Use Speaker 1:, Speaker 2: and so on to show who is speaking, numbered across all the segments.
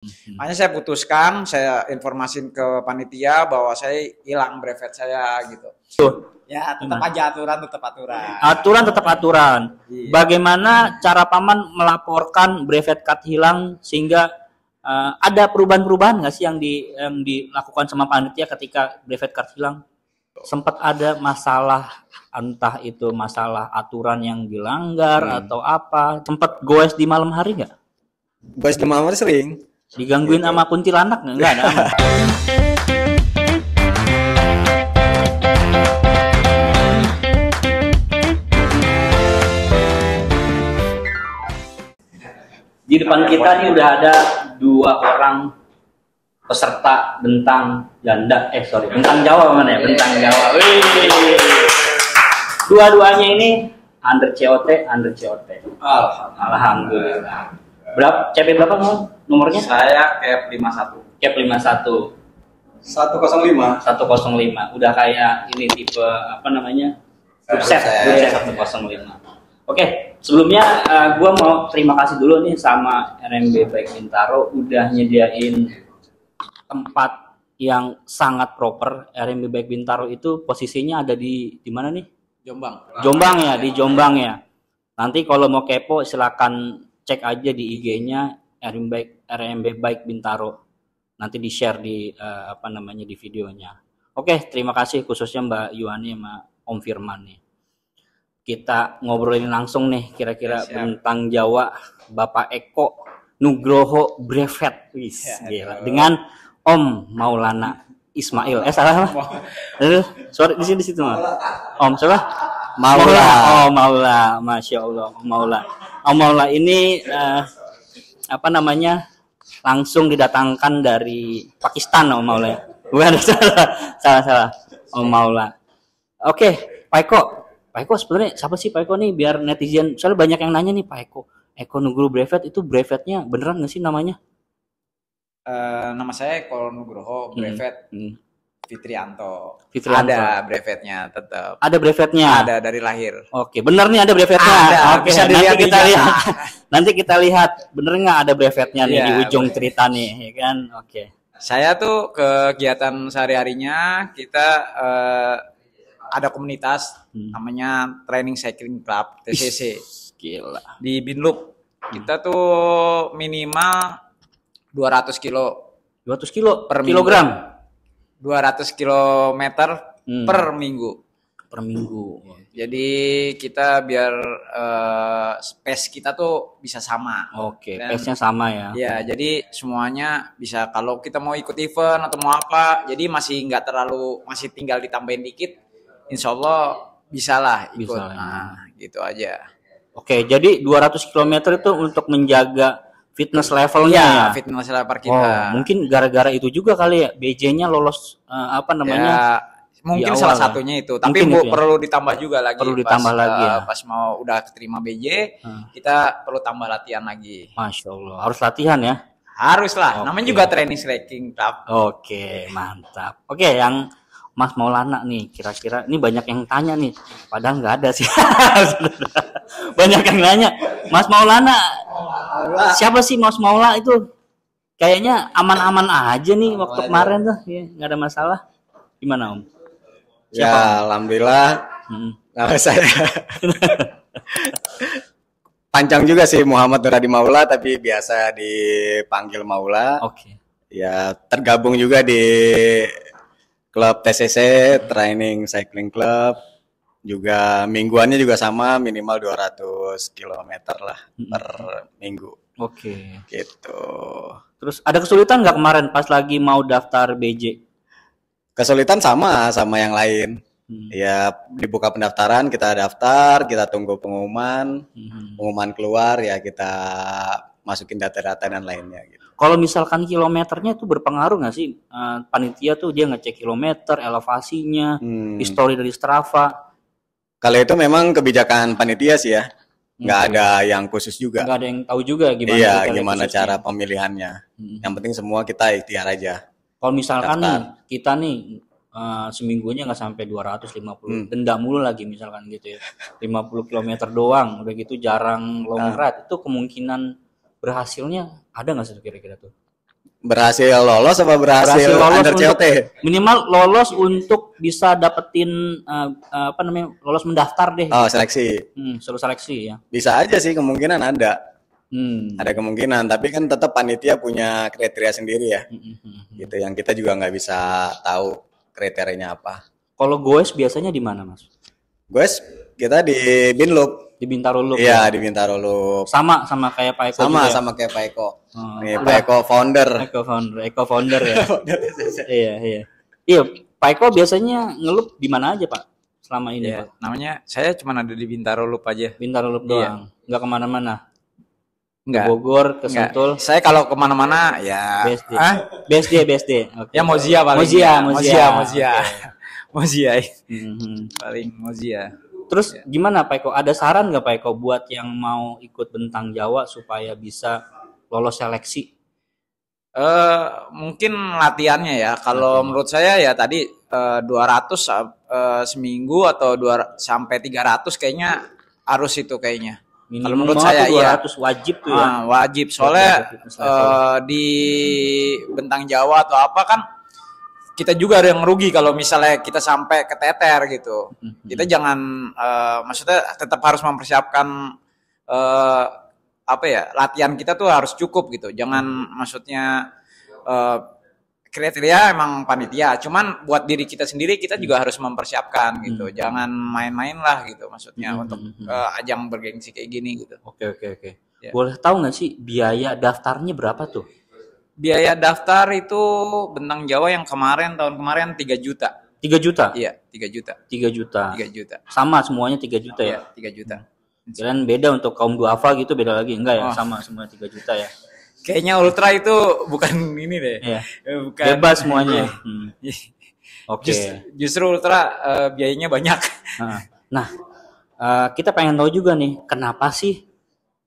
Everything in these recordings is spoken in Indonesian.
Speaker 1: Makanya saya putuskan, saya informasin ke panitia bahwa saya hilang brevet saya gitu. Ya tetap aja aturan, tetap aturan.
Speaker 2: Aturan tetap aturan.
Speaker 1: Iya.
Speaker 2: Bagaimana cara paman melaporkan brevet card hilang sehingga ada perubahan-perubahan nggak sih yang dilakukan sama panitia ketika brevet card hilang? Sempat ada masalah, entah itu masalah aturan yang dilanggar atau apa? Sempat goes di malam hari nggak?
Speaker 3: Bos di malam sering.
Speaker 2: Digangguin sama kuntilanak nggak ada aman. Di depan kita nih udah ada 2 orang peserta bentang janda, bentang Jawa mana ya? Bentang Jawa. Wih. Dua-duanya ini under COT. Alhamdulillah. Berapa? CP berapa nomornya?
Speaker 1: Saya cap 51.
Speaker 2: Cap 51.
Speaker 3: 105.
Speaker 2: 105. Udah kayak ini tipe apa namanya? Subset 105. Oke, sebelumnya gue mau terima kasih dulu nih sama RMB Bike Bintaro udah nyediain tempat yang sangat proper. RMB Bike Bintaro itu posisinya ada di mana nih? Jombang ya, di Jombang ya. Nanti kalau mau kepo silakan cek aja di IG-nya RMB Bike Bintaro. Nanti di-share di di videonya. Oke, terima kasih khususnya Mbak Yuhani sama Om Firman nih. Kita ngobrolin langsung nih kira-kira tentang Jawa Bapak Eko Nugroho Brevet. Gila. Dengan Om Maulana Ismail. Salah lah. Sorry di situ mah. Om siapa? Maula. Oh, Maula. Masya Allah. Om Maula ini langsung didatangkan dari Pakistan Om Maula. Bukan salah. Om Maula. Oke, Pak Eko sebenarnya siapa sih Pak Eko nih biar netizen soalnya banyak yang nanya nih Pak Eko Nugroho Brevet itu brevetnya beneran nggak sih namanya?
Speaker 1: Nama saya Eko Nugroho Brevet Fitrianto.
Speaker 2: Fitrianto.
Speaker 1: Ada brevetnya tetap.
Speaker 2: Ada brevetnya.
Speaker 1: Ada dari lahir.
Speaker 2: Oke, bener nih ada brevetnya. Oke,
Speaker 1: bisa dilihat
Speaker 2: nanti kita lihat. Nanti kita lihat bener nggak ada brevetnya nih di ujung cerita nih, ya kan? Oke.
Speaker 1: Saya tuh kegiatan sehari-harinya kita ada komunitas namanya Training Cycling Club TCC.
Speaker 2: Gila.
Speaker 1: Di Binloop. Kita tuh minimal 200 kilo.
Speaker 2: 200 kilo
Speaker 1: per
Speaker 2: kilogram.
Speaker 1: 200 kilometer per minggu.
Speaker 2: Per minggu.
Speaker 1: Jadi kita biar space kita tuh bisa sama.
Speaker 2: Oke, pace-nya sama ya.
Speaker 1: Ya, jadi semuanya bisa kalau kita mau ikut event atau mau apa, jadi masih tinggal ditambahin dikit. Insya Allah bisa lah ikut.
Speaker 2: Bisa,
Speaker 1: nah, gitu aja.
Speaker 2: Oke, jadi 200 km itu untuk menjaga fitness levelnya ya.
Speaker 1: Fitness level kita.
Speaker 2: Mungkin gara-gara itu juga kali ya BJ-nya lolos
Speaker 1: mungkin salah satunya itu. Tapi perlu ditambah juga lagi.
Speaker 2: Perlu ditambah lagi ya.
Speaker 1: Pas mau udah keterima BJ, kita perlu tambah latihan lagi.
Speaker 2: Masya Allah, harus latihan ya.
Speaker 1: Harus lah. Namanya juga training cycling club.
Speaker 2: Oke, mantap. Oke, yang Mas Maulana nih, kira-kira ini banyak yang tanya nih, padahal nggak ada sih. Banyak yang nanya, Mas Maulana, siapa sih Mas Maula itu? Kayaknya aman-aman aja nih waktu kemarin tuh, ya, nggak ada masalah. Gimana Om?
Speaker 3: Siapa? Ya, alhamdulillah. Nama saya panjang juga sih Muhammad Nuradi Maula, tapi biasa dipanggil Maula.
Speaker 2: Oke.
Speaker 3: Ya, tergabung juga di klub TCC Training Cycling Club, juga mingguannya juga sama minimal 200 km lah per minggu.
Speaker 2: Oke.
Speaker 3: Gitu.
Speaker 2: Terus ada kesulitan nggak kemarin pas lagi mau daftar BJ?
Speaker 3: Kesulitan sama yang lain. Ya dibuka pendaftaran, kita daftar, kita tunggu pengumuman keluar ya kita masukin data-data dan lainnya gitu.
Speaker 2: Kalau misalkan kilometernya itu berpengaruh nggak sih? Panitia tuh dia ngecek kilometer, elevasinya, histori dari Strava.
Speaker 3: Kalau itu memang kebijakan panitia sih ya. Nggak ada yang khusus juga.
Speaker 2: Nggak ada yang tahu juga gimana.
Speaker 3: Iya, gimana cara pemilihannya. Yang penting semua kita ikhtiar aja.
Speaker 2: Kalau misalkan nih, kita nih seminggunya nggak sampai 250, denda mulu lagi misalkan gitu ya. 50 km doang, udah gitu jarang long ride. Itu kemungkinan berhasilnya ada nggak sih kira-kira tuh?
Speaker 3: Berhasil lolos apa berhasil
Speaker 2: lolos
Speaker 3: under
Speaker 2: untuk
Speaker 3: COT?
Speaker 2: minimal lolos untuk bisa dapetin apa namanya, lolos mendaftar deh.
Speaker 3: Oh, seleksi.
Speaker 2: Suruh seleksi ya.
Speaker 3: Bisa aja sih, kemungkinan ada. Ada kemungkinan, tapi kan tetap panitia punya kriteria sendiri ya. Gitu, yang kita juga nggak bisa tahu kriterianya apa.
Speaker 2: Kalau goes biasanya di mana, Mas?
Speaker 3: Goes kita di Binloop.
Speaker 2: Di Bintaro Loop.
Speaker 3: Iya, di Bintaro Loop.
Speaker 2: Sama kayak Pak Eko.
Speaker 3: Sama kayak Pak Eko. Nih, Pak Eko founder.
Speaker 2: Eko founder ya. Iya. Iya, Pak Eko biasanya ngelup di mana aja, Pak? Selama ini,
Speaker 1: Ya,
Speaker 2: Pak.
Speaker 1: namanya saya cuma ada di Bintaro Loop aja.
Speaker 2: Bintaro Loop doang. Nggak kemana-mana.
Speaker 1: Enggak.
Speaker 2: Bogor, ke Sentul.
Speaker 1: Saya kalau kemana-mana ya.
Speaker 2: BSD. Okay.
Speaker 1: Ya Mozia paling. Mozia. Paling Mozia.
Speaker 2: Terus gimana Pak Eko? Ada saran nggak Pak Eko buat yang mau ikut Bentang Jawa supaya bisa lolos seleksi?
Speaker 1: Mungkin latihannya ya. Kalau menurut saya ya tadi 200 seminggu atau sampai 300 kayaknya harus itu kayaknya. Kalau menurut saya
Speaker 2: 200 wajib tuh ya.
Speaker 1: Wajib soalnya di Bentang Jawa atau apa kan kita juga ada yang rugi kalau misalnya kita sampai keteter gitu. Kita jangan maksudnya tetap harus mempersiapkan apa ya, latihan kita tuh harus cukup gitu. Jangan maksudnya kriteria emang panitia, cuman buat diri kita sendiri kita juga harus mempersiapkan gitu. Jangan main-main lah gitu maksudnya untuk ajang bergengsi kayak gini gitu.
Speaker 2: Oke. Ya. Boleh tahu nggak sih biaya daftarnya berapa tuh?
Speaker 1: Biaya daftar itu Bentang Jawa yang tahun kemarin 3 juta.
Speaker 2: 3 juta?
Speaker 1: Iya, 3 juta.
Speaker 2: 3 juta.
Speaker 1: 3 juta.
Speaker 2: Sama semuanya 3 juta ya?
Speaker 1: 3 juta.
Speaker 2: Kalian beda untuk kaum duafa gitu beda lagi? Enggak ya? Sama semua 3 juta ya?
Speaker 1: Kayaknya ultra itu bukan ini deh.
Speaker 2: Iya.
Speaker 1: Bukan.
Speaker 2: Bebas semuanya. Oke.
Speaker 1: Justru ultra biayanya banyak.
Speaker 2: Nah, kita pengen tahu juga nih, kenapa sih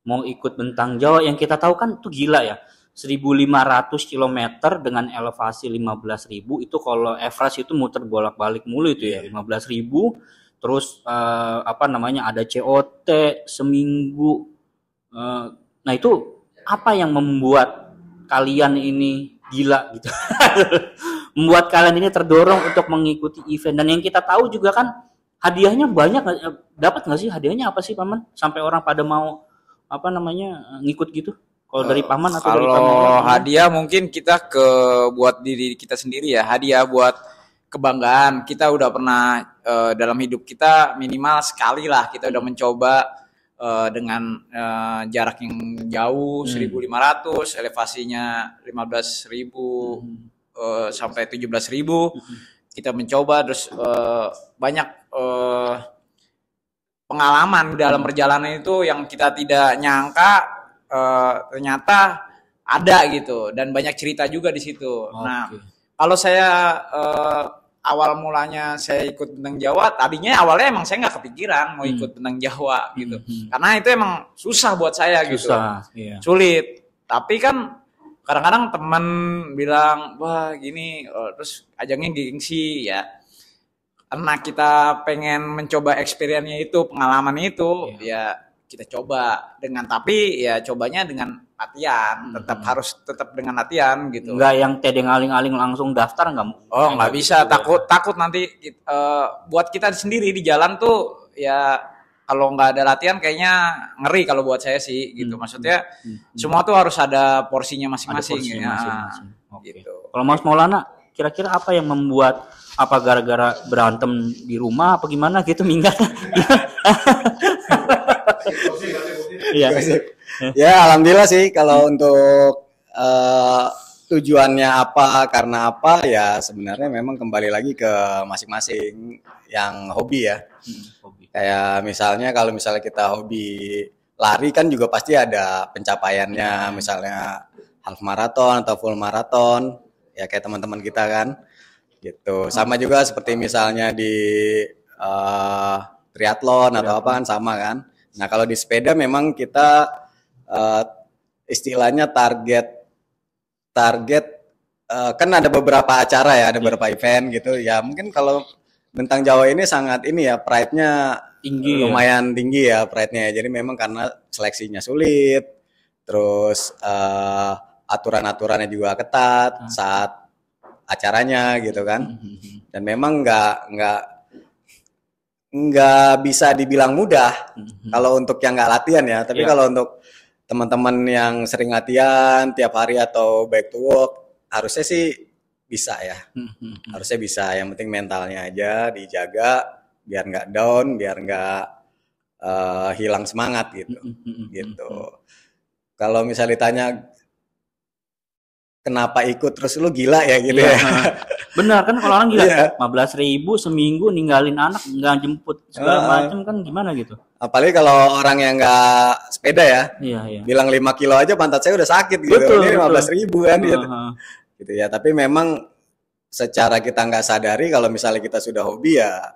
Speaker 2: mau ikut Bentang Jawa? Yang kita tahu kan tuh gila ya. 1.500 km dengan elevasi 15.000 itu kalau average itu muter bolak-balik mulu itu ya. 15.000 terus apa namanya, ada COT seminggu. Nah itu apa yang membuat kalian ini gila gitu? Membuat kalian ini terdorong untuk mengikuti event. Dan yang kita tahu juga kan hadiahnya banyak. Dapat nggak sih hadiahnya, apa sih Paman? Sampai orang pada mau apa namanya ngikut gitu? Kalau dari Paman atau dari Paman?
Speaker 1: Kalau hadiah mungkin kita buat diri kita sendiri ya. Hadiah buat kebanggaan. Kita udah pernah dalam hidup kita minimal sekali lah kita udah mencoba dengan jarak yang jauh 1.500, elevasinya 15.000 sampai 17.000. Kita mencoba terus banyak pengalaman dalam perjalanan itu yang kita tidak nyangka ternyata ada gitu, dan banyak cerita juga di situ. Nah, kalau saya awal mulanya saya ikut Bentang Jawa, tadinya awalnya emang saya nggak kepikiran mau ikut Bentang Jawa gitu, karena itu emang susah buat saya gitu, sulit. Tapi kan kadang-kadang teman bilang, wah gini, terus ajangnya gengsi ya. Karena kita pengen mencoba experience-nya itu, pengalaman itu, ya kita coba dengan, tapi ya cobanya dengan latihan, harus tetap dengan latihan gitu.
Speaker 2: Enggak yang tedeng aling-aling langsung daftar nggak?
Speaker 1: Oh nggak bisa, takut nanti buat kita sendiri di jalan tuh ya, kalau nggak ada latihan kayaknya ngeri kalau buat saya sih gitu. Maksudnya semua tuh harus ada porsinya masing-masing. Gitu.
Speaker 2: Kalau Mas Maulana, kira-kira apa yang membuat, apa gara-gara berantem di rumah apa gimana gitu minggat?
Speaker 3: Iya. Ya alhamdulillah sih kalau untuk tujuannya apa, karena apa ya, sebenarnya memang kembali lagi ke masing-masing yang hobi ya. Kayak misalnya kalau misalnya kita hobi lari kan juga pasti ada pencapaiannya, misalnya half marathon atau full marathon ya, kayak teman-teman kita kan gitu. Sama juga seperti misalnya di triathlon atau apa kan sama kan. Nah kalau di sepeda memang kita istilahnya target kan ada beberapa acara ya, ada beberapa event gitu ya. Mungkin kalau Bentang Jawa ini sangat ini ya, pride-nya tinggi, lumayan tinggi ya pride-nya. Jadi memang karena seleksinya sulit, terus aturan-aturannya juga ketat saat acaranya gitu kan. Dan memang nggak bisa dibilang mudah kalau untuk yang nggak latihan ya. Tapi kalau untuk teman-teman yang sering latihan tiap hari atau back to work, harusnya sih bisa ya. Harusnya bisa. Yang penting mentalnya aja dijaga biar nggak down, biar nggak hilang semangat gitu. Gitu. Kalau misalnya ditanya kenapa ikut terus, lu gila ya gitu ya.
Speaker 2: Benar kan, kalau orang gila 15.000 seminggu ninggalin anak, nggak jemput segala macam kan gimana gitu.
Speaker 3: Apalagi kalau orang yang nggak sepeda ya. Bilang 5 kilo aja pantat saya udah sakit gitu. Ini 15.000 kan gitu. Gitu ya, tapi memang secara kita nggak sadari kalau misalnya kita sudah hobi ya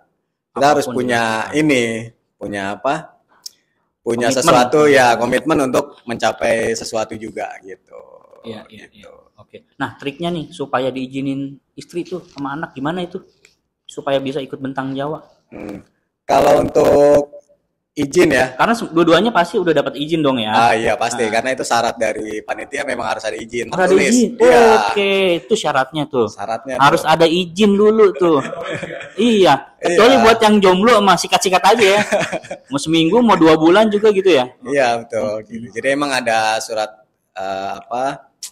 Speaker 3: kita harus punya punya apa? Punya komitmen. Sesuatu ya, komitmen untuk mencapai sesuatu juga gitu.
Speaker 2: Iya. Oke. Nah, triknya nih supaya diizinin istri tuh sama anak gimana itu? Supaya bisa ikut Bentang Jawa.
Speaker 3: Kalau untuk izin ya.
Speaker 2: Karena dua-duanya pasti udah dapat izin dong ya.
Speaker 3: Iya pasti, karena itu syarat dari panitia, memang harus ada izin.
Speaker 2: Harus ada izin. Oke, itu syaratnya tuh. Harus ada izin dulu tuh. Iya. Kecuali buat yang jomblo masih sikat-sikat aja ya. Mau seminggu, mau 2 bulan juga gitu ya.
Speaker 3: Iya betul. Gitu. Jadi emang ada surat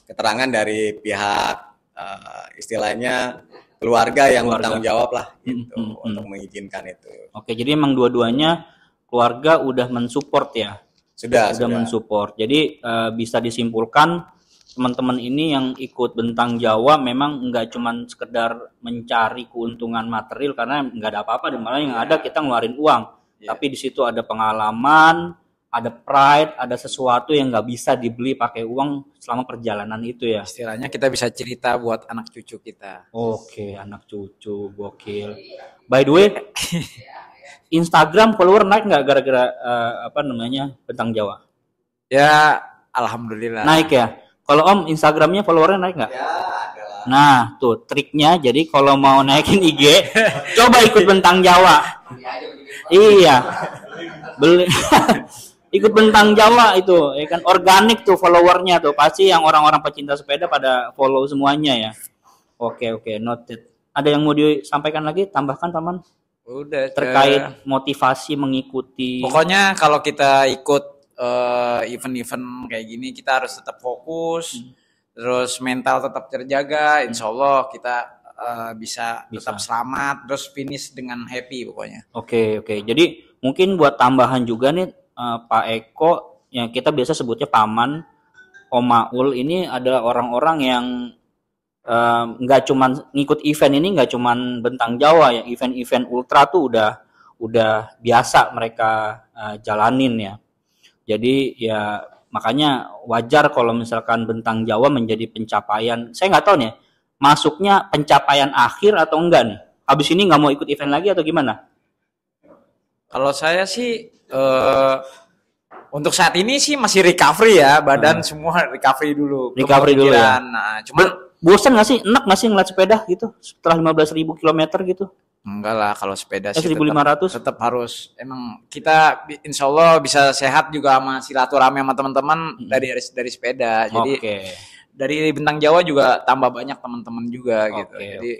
Speaker 3: keterangan dari pihak istilahnya keluarga yang bertanggung jawab lah gitu untuk mengizinkan itu. Oke,
Speaker 2: jadi emang dua-duanya keluarga udah mensupport ya. Sudah mensupport. Jadi bisa disimpulkan teman-teman ini yang ikut Bentang Jawa memang nggak cuman sekedar mencari keuntungan material, karena nggak ada apa-apa, dan malah yang ada kita ngeluarin uang. Tapi di situ ada pengalaman, ada pride, ada sesuatu yang nggak bisa dibeli pakai uang selama perjalanan itu ya.
Speaker 1: Istilahnya kita bisa cerita buat anak cucu kita.
Speaker 2: Oke, anak cucu, gokil. By the way, Instagram follower naik nggak gara-gara Bentang Jawa?
Speaker 1: Ya, alhamdulillah.
Speaker 2: Naik ya. Kalau Om, Instagramnya followernya naik nggak?
Speaker 3: Ya, adalah.
Speaker 2: Nah, tuh triknya. Jadi kalau mau naikin IG, coba ikut Bentang Jawa. Iya. Beli. Ikut Bentang Jawa itu, ya kan, organik tuh followernya tuh, pasti yang orang-orang pecinta sepeda pada follow semuanya ya. Oke, noted. Ada yang mau disampaikan lagi, tambahkan Paman?
Speaker 1: Udah,
Speaker 2: terkait motivasi mengikuti.
Speaker 1: Pokoknya kalau kita ikut event-event kayak gini, kita harus tetap fokus, terus mental tetap terjaga. Insya Allah kita bisa tetap selamat, terus finish dengan happy pokoknya.
Speaker 2: Oke. Jadi mungkin buat tambahan juga nih, Pak Eko, yang kita biasa sebutnya Paman, Om Maul, ini adalah orang-orang yang nggak cuman ngikut event ini, nggak cuman Bentang Jawa ya, event-event ultra tuh udah biasa mereka jalanin ya. Jadi ya makanya wajar kalau misalkan Bentang Jawa menjadi pencapaian. Saya nggak tahu nih, masuknya pencapaian akhir atau enggak nih. Habis ini nggak mau ikut event lagi atau gimana?
Speaker 1: Kalau saya sih untuk saat ini sih masih recovery ya, badan semua recovery dulu.
Speaker 2: Recovery dulu ya.
Speaker 1: Nah, cuman
Speaker 2: bosan nggak sih, enak nggak sih ngeliat sepeda gitu setelah 15.000 kilometer gitu?
Speaker 1: Enggak lah, kalau sepeda sih
Speaker 2: 1.500
Speaker 1: tetap harus, emang kita insya Allah bisa sehat juga sama silaturahmi sama teman-teman dari sepeda. Jadi dari Bentang Jawa juga tambah banyak teman-teman juga gitu. Jadi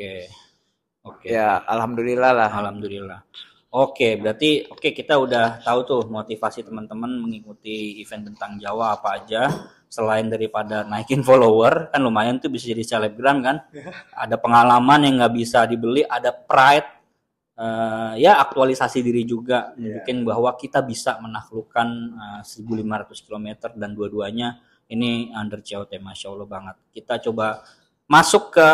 Speaker 1: ya alhamdulillah lah.
Speaker 2: Alhamdulillah. Berarti kita udah tahu tuh motivasi teman-teman mengikuti event Bentang Jawa apa aja. Selain daripada naikin follower, kan lumayan tuh bisa jadi selebgram kan. Ada pengalaman yang nggak bisa dibeli, ada pride, ya aktualisasi diri juga. Mungkin bahwa kita bisa menaklukkan 1.500 km dan dua-duanya ini under COT, Masya Allah banget. Kita coba masuk ke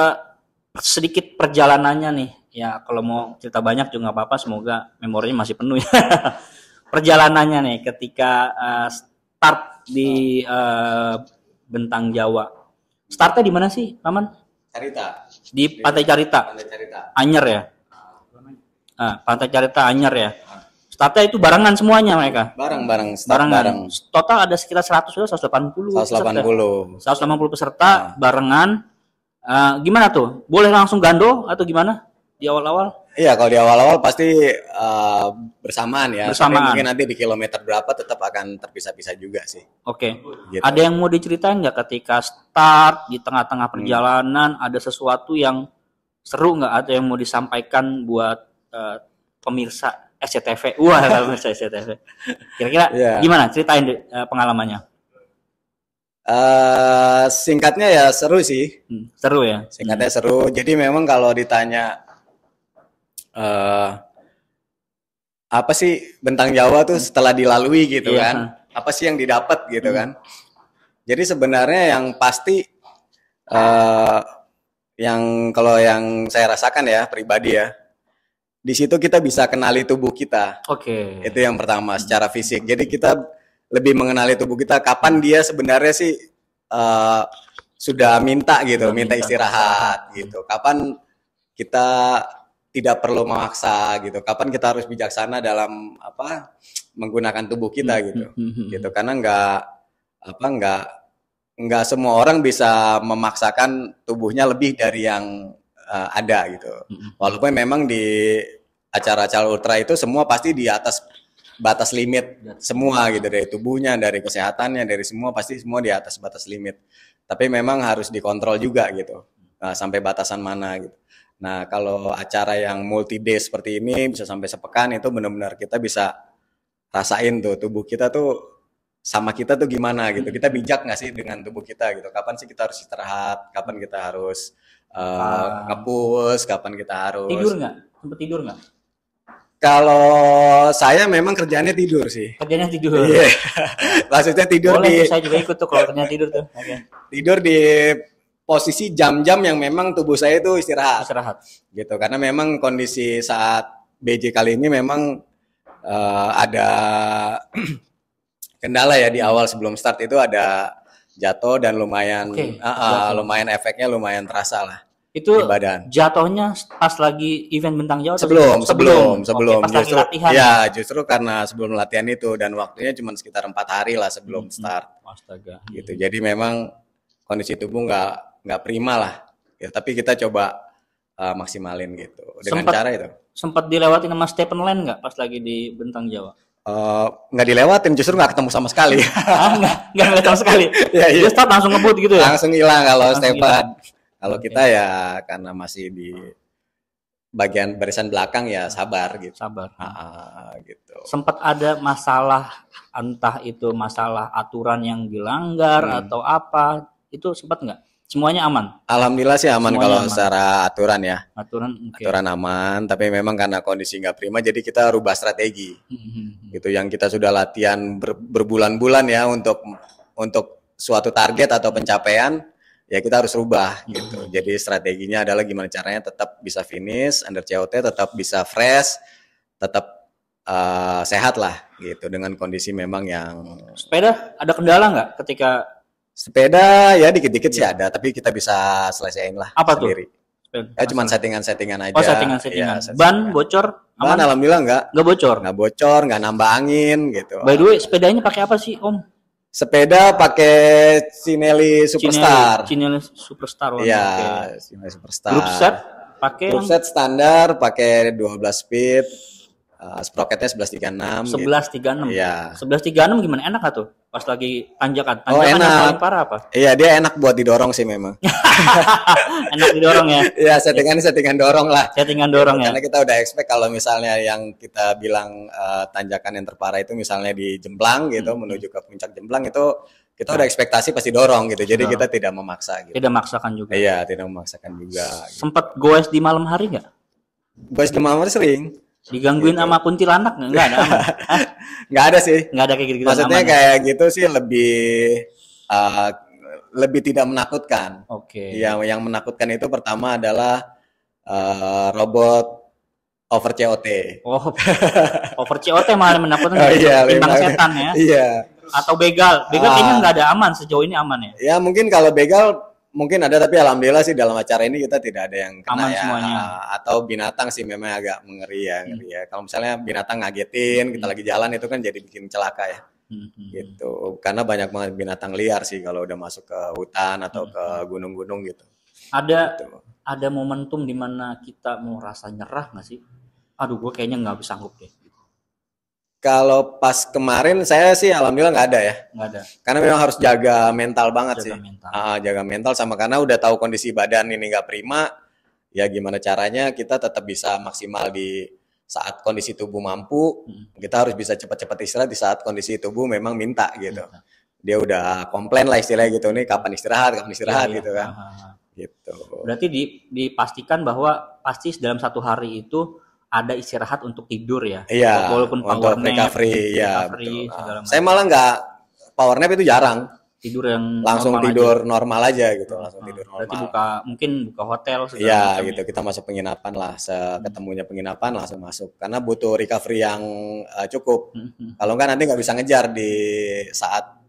Speaker 2: sedikit perjalanannya nih. Ya kalau mau cerita banyak juga nggak apa-apa, semoga memorinya masih penuh ya. Perjalanannya nih ketika start di Bentang Jawa. Startnya di mana sih, Paman?
Speaker 3: Carita.
Speaker 2: Di Pantai Carita. Anyer ya. Pantai Carita Anyer ya. Startnya itu barengan semuanya mereka.
Speaker 3: Bareng.
Speaker 2: Total ada sekitar 180 peserta barengan. Gimana tuh? Boleh langsung gando atau gimana di awal-awal?
Speaker 3: Iya, kalau di awal-awal pasti bersamaan ya.
Speaker 2: Bersamaan.
Speaker 3: Tapi mungkin nanti di kilometer berapa tetap akan terpisah-pisah juga sih.
Speaker 2: Oke.
Speaker 3: Gitu.
Speaker 2: Ada yang mau diceritain nggak ketika start di tengah-tengah perjalanan ada sesuatu yang seru nggak atau yang mau disampaikan buat pemirsa SCTV? Wah, pemirsa SCTV. Kira-kira gimana? Ceritain pengalamannya.
Speaker 3: Singkatnya ya seru sih.
Speaker 2: Seru ya.
Speaker 3: Singkatnya seru. Jadi memang kalau ditanya apa sih Bentang Jawa tuh setelah dilalui gitu kan? Apa sih yang didapat gitu kan? Jadi sebenarnya yang pasti yang kalau yang saya rasakan ya pribadi ya, di situ kita bisa kenali tubuh kita.
Speaker 2: Oke.
Speaker 3: Itu yang pertama secara fisik. Jadi kita lebih mengenali tubuh kita. Kapan dia sebenarnya sih sudah minta gitu, minta istirahat gitu. Kapan kita tidak perlu memaksa gitu. Kapan kita harus bijaksana dalam menggunakan tubuh kita gitu. Gitu karena nggak semua orang bisa memaksakan tubuhnya lebih dari yang ada gitu. Walaupun memang di acara-acara ultra itu semua pasti di atas batas limit semua gitu, dari tubuhnya, dari kesehatannya, dari semua pasti semua di atas batas limit. Tapi memang harus dikontrol juga gitu. Sampai batasan mana gitu. Nah, kalau acara yang multi day seperti ini bisa sampai sepekan itu benar-benar kita bisa rasain tuh tubuh kita tuh sama kita tuh gimana gitu. Kita bijak nggak sih dengan tubuh kita gitu. Kapan sih kita harus istirahat, kapan kita harus nge-push, kapan kita harus
Speaker 2: tidur nggak? Sempet tidur nggak?
Speaker 3: Kalau saya memang kerjaannya tidur sih.
Speaker 2: Kerjanya tidur.
Speaker 3: Iya. Maksudnya tidur
Speaker 2: boleh, saya juga ikut tuh kalau kerjanya tidur tuh. Okay.
Speaker 3: Tidur di posisi jam-jam yang memang tubuh saya itu istirahat. Gitu. Karena memang kondisi saat BJ kali ini memang ada kendala ya di awal sebelum start itu ada jatuh dan lumayan lumayan efeknya lumayan terasa lah. Itu di badan.
Speaker 2: Jatuhnya pas lagi event Bentang Jawa?
Speaker 3: Sebelum.
Speaker 2: Pas lagi latihan?
Speaker 3: Ya, justru karena sebelum latihan itu dan waktunya cuma sekitar 4 hari lah sebelum start.
Speaker 2: Astaga.
Speaker 3: Gitu. Jadi memang kondisi tubuh nggak prima lah. Ya, tapi kita coba maksimalin gitu dengan cara itu.
Speaker 2: Sempat dilewatin sama Stephen Len nggak pas lagi di Bentang Jawa?
Speaker 3: Nggak dilewatin, justru nggak ketemu sama sekali.
Speaker 2: Nggak ngeliat sama sekali. Dia start langsung ngebut gitu ya?
Speaker 3: Langsung hilang kalau Stephen. Kalau kita ya karena masih di bagian barisan belakang ya sabar gitu. Gitu.
Speaker 2: Sempat ada masalah, entah itu masalah aturan yang dilanggar atau apa, itu sempat nggak? Semuanya aman?
Speaker 3: Alhamdulillah sih aman. Semuanya kalau aman. Secara aturan ya.
Speaker 2: Aturan
Speaker 3: aman, tapi memang karena kondisi nggak prima jadi kita rubah strategi. Gitu yang kita sudah latihan berbulan-bulan ya untuk suatu target atau pencapaian. Ya kita harus rubah gitu. Jadi strateginya adalah gimana caranya tetap bisa finish under COT, tetap bisa fresh, tetap sehat lah gitu dengan kondisi memang yang.
Speaker 2: Sepeda ada kendala nggak ketika?
Speaker 3: Sepeda ya dikit-dikit sih ada, tapi kita bisa selesaiin lah.
Speaker 2: Apa
Speaker 3: sendiri. Ya cuma settingan-settingan aja.
Speaker 2: Oh settingan. Ya, ban bocor?
Speaker 3: Ban alhamdulillah nggak
Speaker 2: bocor.
Speaker 3: Nggak nambah angin gitu.
Speaker 2: By the way sepedanya pakai apa sih Om?
Speaker 3: Sepeda pakai Cinelli Superstar.
Speaker 2: Cinelli Superstar.
Speaker 3: Iya, Cinelli Superstar.
Speaker 2: Group
Speaker 3: set standar pakai 12 speed. Sprocketnya 1136.
Speaker 2: 1136.
Speaker 3: Iya.
Speaker 2: 1136 gimana, enak gak tuh? Pas lagi tanjakan.
Speaker 3: Oh, enak.
Speaker 2: Yang paling parah apa?
Speaker 3: Iya, dia enak buat didorong sih memang.
Speaker 2: Enak didorong ya?
Speaker 3: Iya, settingan dorong lah.
Speaker 2: Settingan dorong ya.
Speaker 3: Karena kita udah expect kalau misalnya yang kita bilang tanjakan yang terparah itu misalnya di Jemblang gitu, menuju ke puncak Jemblang itu kita udah ekspektasi pasti dorong gitu. Jadi kita tidak memaksa gitu.
Speaker 2: Tidak memaksakan juga.
Speaker 3: Iya, tidak memaksakan juga. Gitu.
Speaker 2: Sempat goes di malam hari nggak?
Speaker 3: Goes di malam hari sering.
Speaker 2: Digangguin gitu. Sama kuntilanak nggak ada?
Speaker 3: Nggak ada sih.
Speaker 2: Nggak ada kayak gitu.
Speaker 3: Maksudnya kayak gitu sih lebih tidak menakutkan.
Speaker 2: Oke.
Speaker 3: Yang menakutkan itu pertama adalah robot over COT.
Speaker 2: Oh, over COT malah menakutkan.
Speaker 3: Iya,
Speaker 2: timbang setan ya.
Speaker 3: Iya.
Speaker 2: Atau begal. Begal kayaknya nggak ada aman sejauh ini aman ya.
Speaker 3: Ya mungkin kalau begal mungkin ada, tapi alhamdulillah sih dalam acara ini kita tidak ada yang kena
Speaker 2: aman
Speaker 3: ya.
Speaker 2: Semuanya.
Speaker 3: Atau binatang sih memang agak ngeri ya. Kalau misalnya binatang ngagetin, kita lagi jalan itu kan jadi bikin celaka ya. Gitu. Karena banyak banget binatang liar sih kalau udah masuk ke hutan atau ke gunung-gunung gitu.
Speaker 2: Ada ada momentum di mana kita mau rasa nyerah nggak sih? Aduh, gue kayaknya nggak bisa sanggup deh.
Speaker 3: Kalau pas kemarin saya sih alhamdulillah nggak ada ya.
Speaker 2: Nggak ada.
Speaker 3: Karena memang harus jaga mental banget sih.
Speaker 2: Mental.
Speaker 3: Jaga mental sama karena udah tahu kondisi badan ini nggak prima, ya gimana caranya kita tetap bisa maksimal di saat kondisi tubuh mampu. Kita harus bisa cepat-cepat istirahat di saat kondisi tubuh memang minta gitu. Dia udah komplain lah istilahnya gitu, nih kapan istirahat gitu kan. Gitu.
Speaker 2: Berarti dipastikan bahwa pasti dalam satu hari itu ada istirahat untuk tidur ya.
Speaker 3: Iya.
Speaker 2: Walaupun power nap,
Speaker 3: recovery, ya. Saya malah nggak power nap itu jarang.
Speaker 2: Tidur yang
Speaker 3: langsung tidur normal aja gitu, langsung tidur normal.
Speaker 2: Berarti mungkin buka hotel.
Speaker 3: Iya gitu, kita masuk penginapan lah, ketemunya penginapan langsung masuk. Karena butuh recovery yang cukup. Kalau enggak nanti nggak bisa ngejar di saat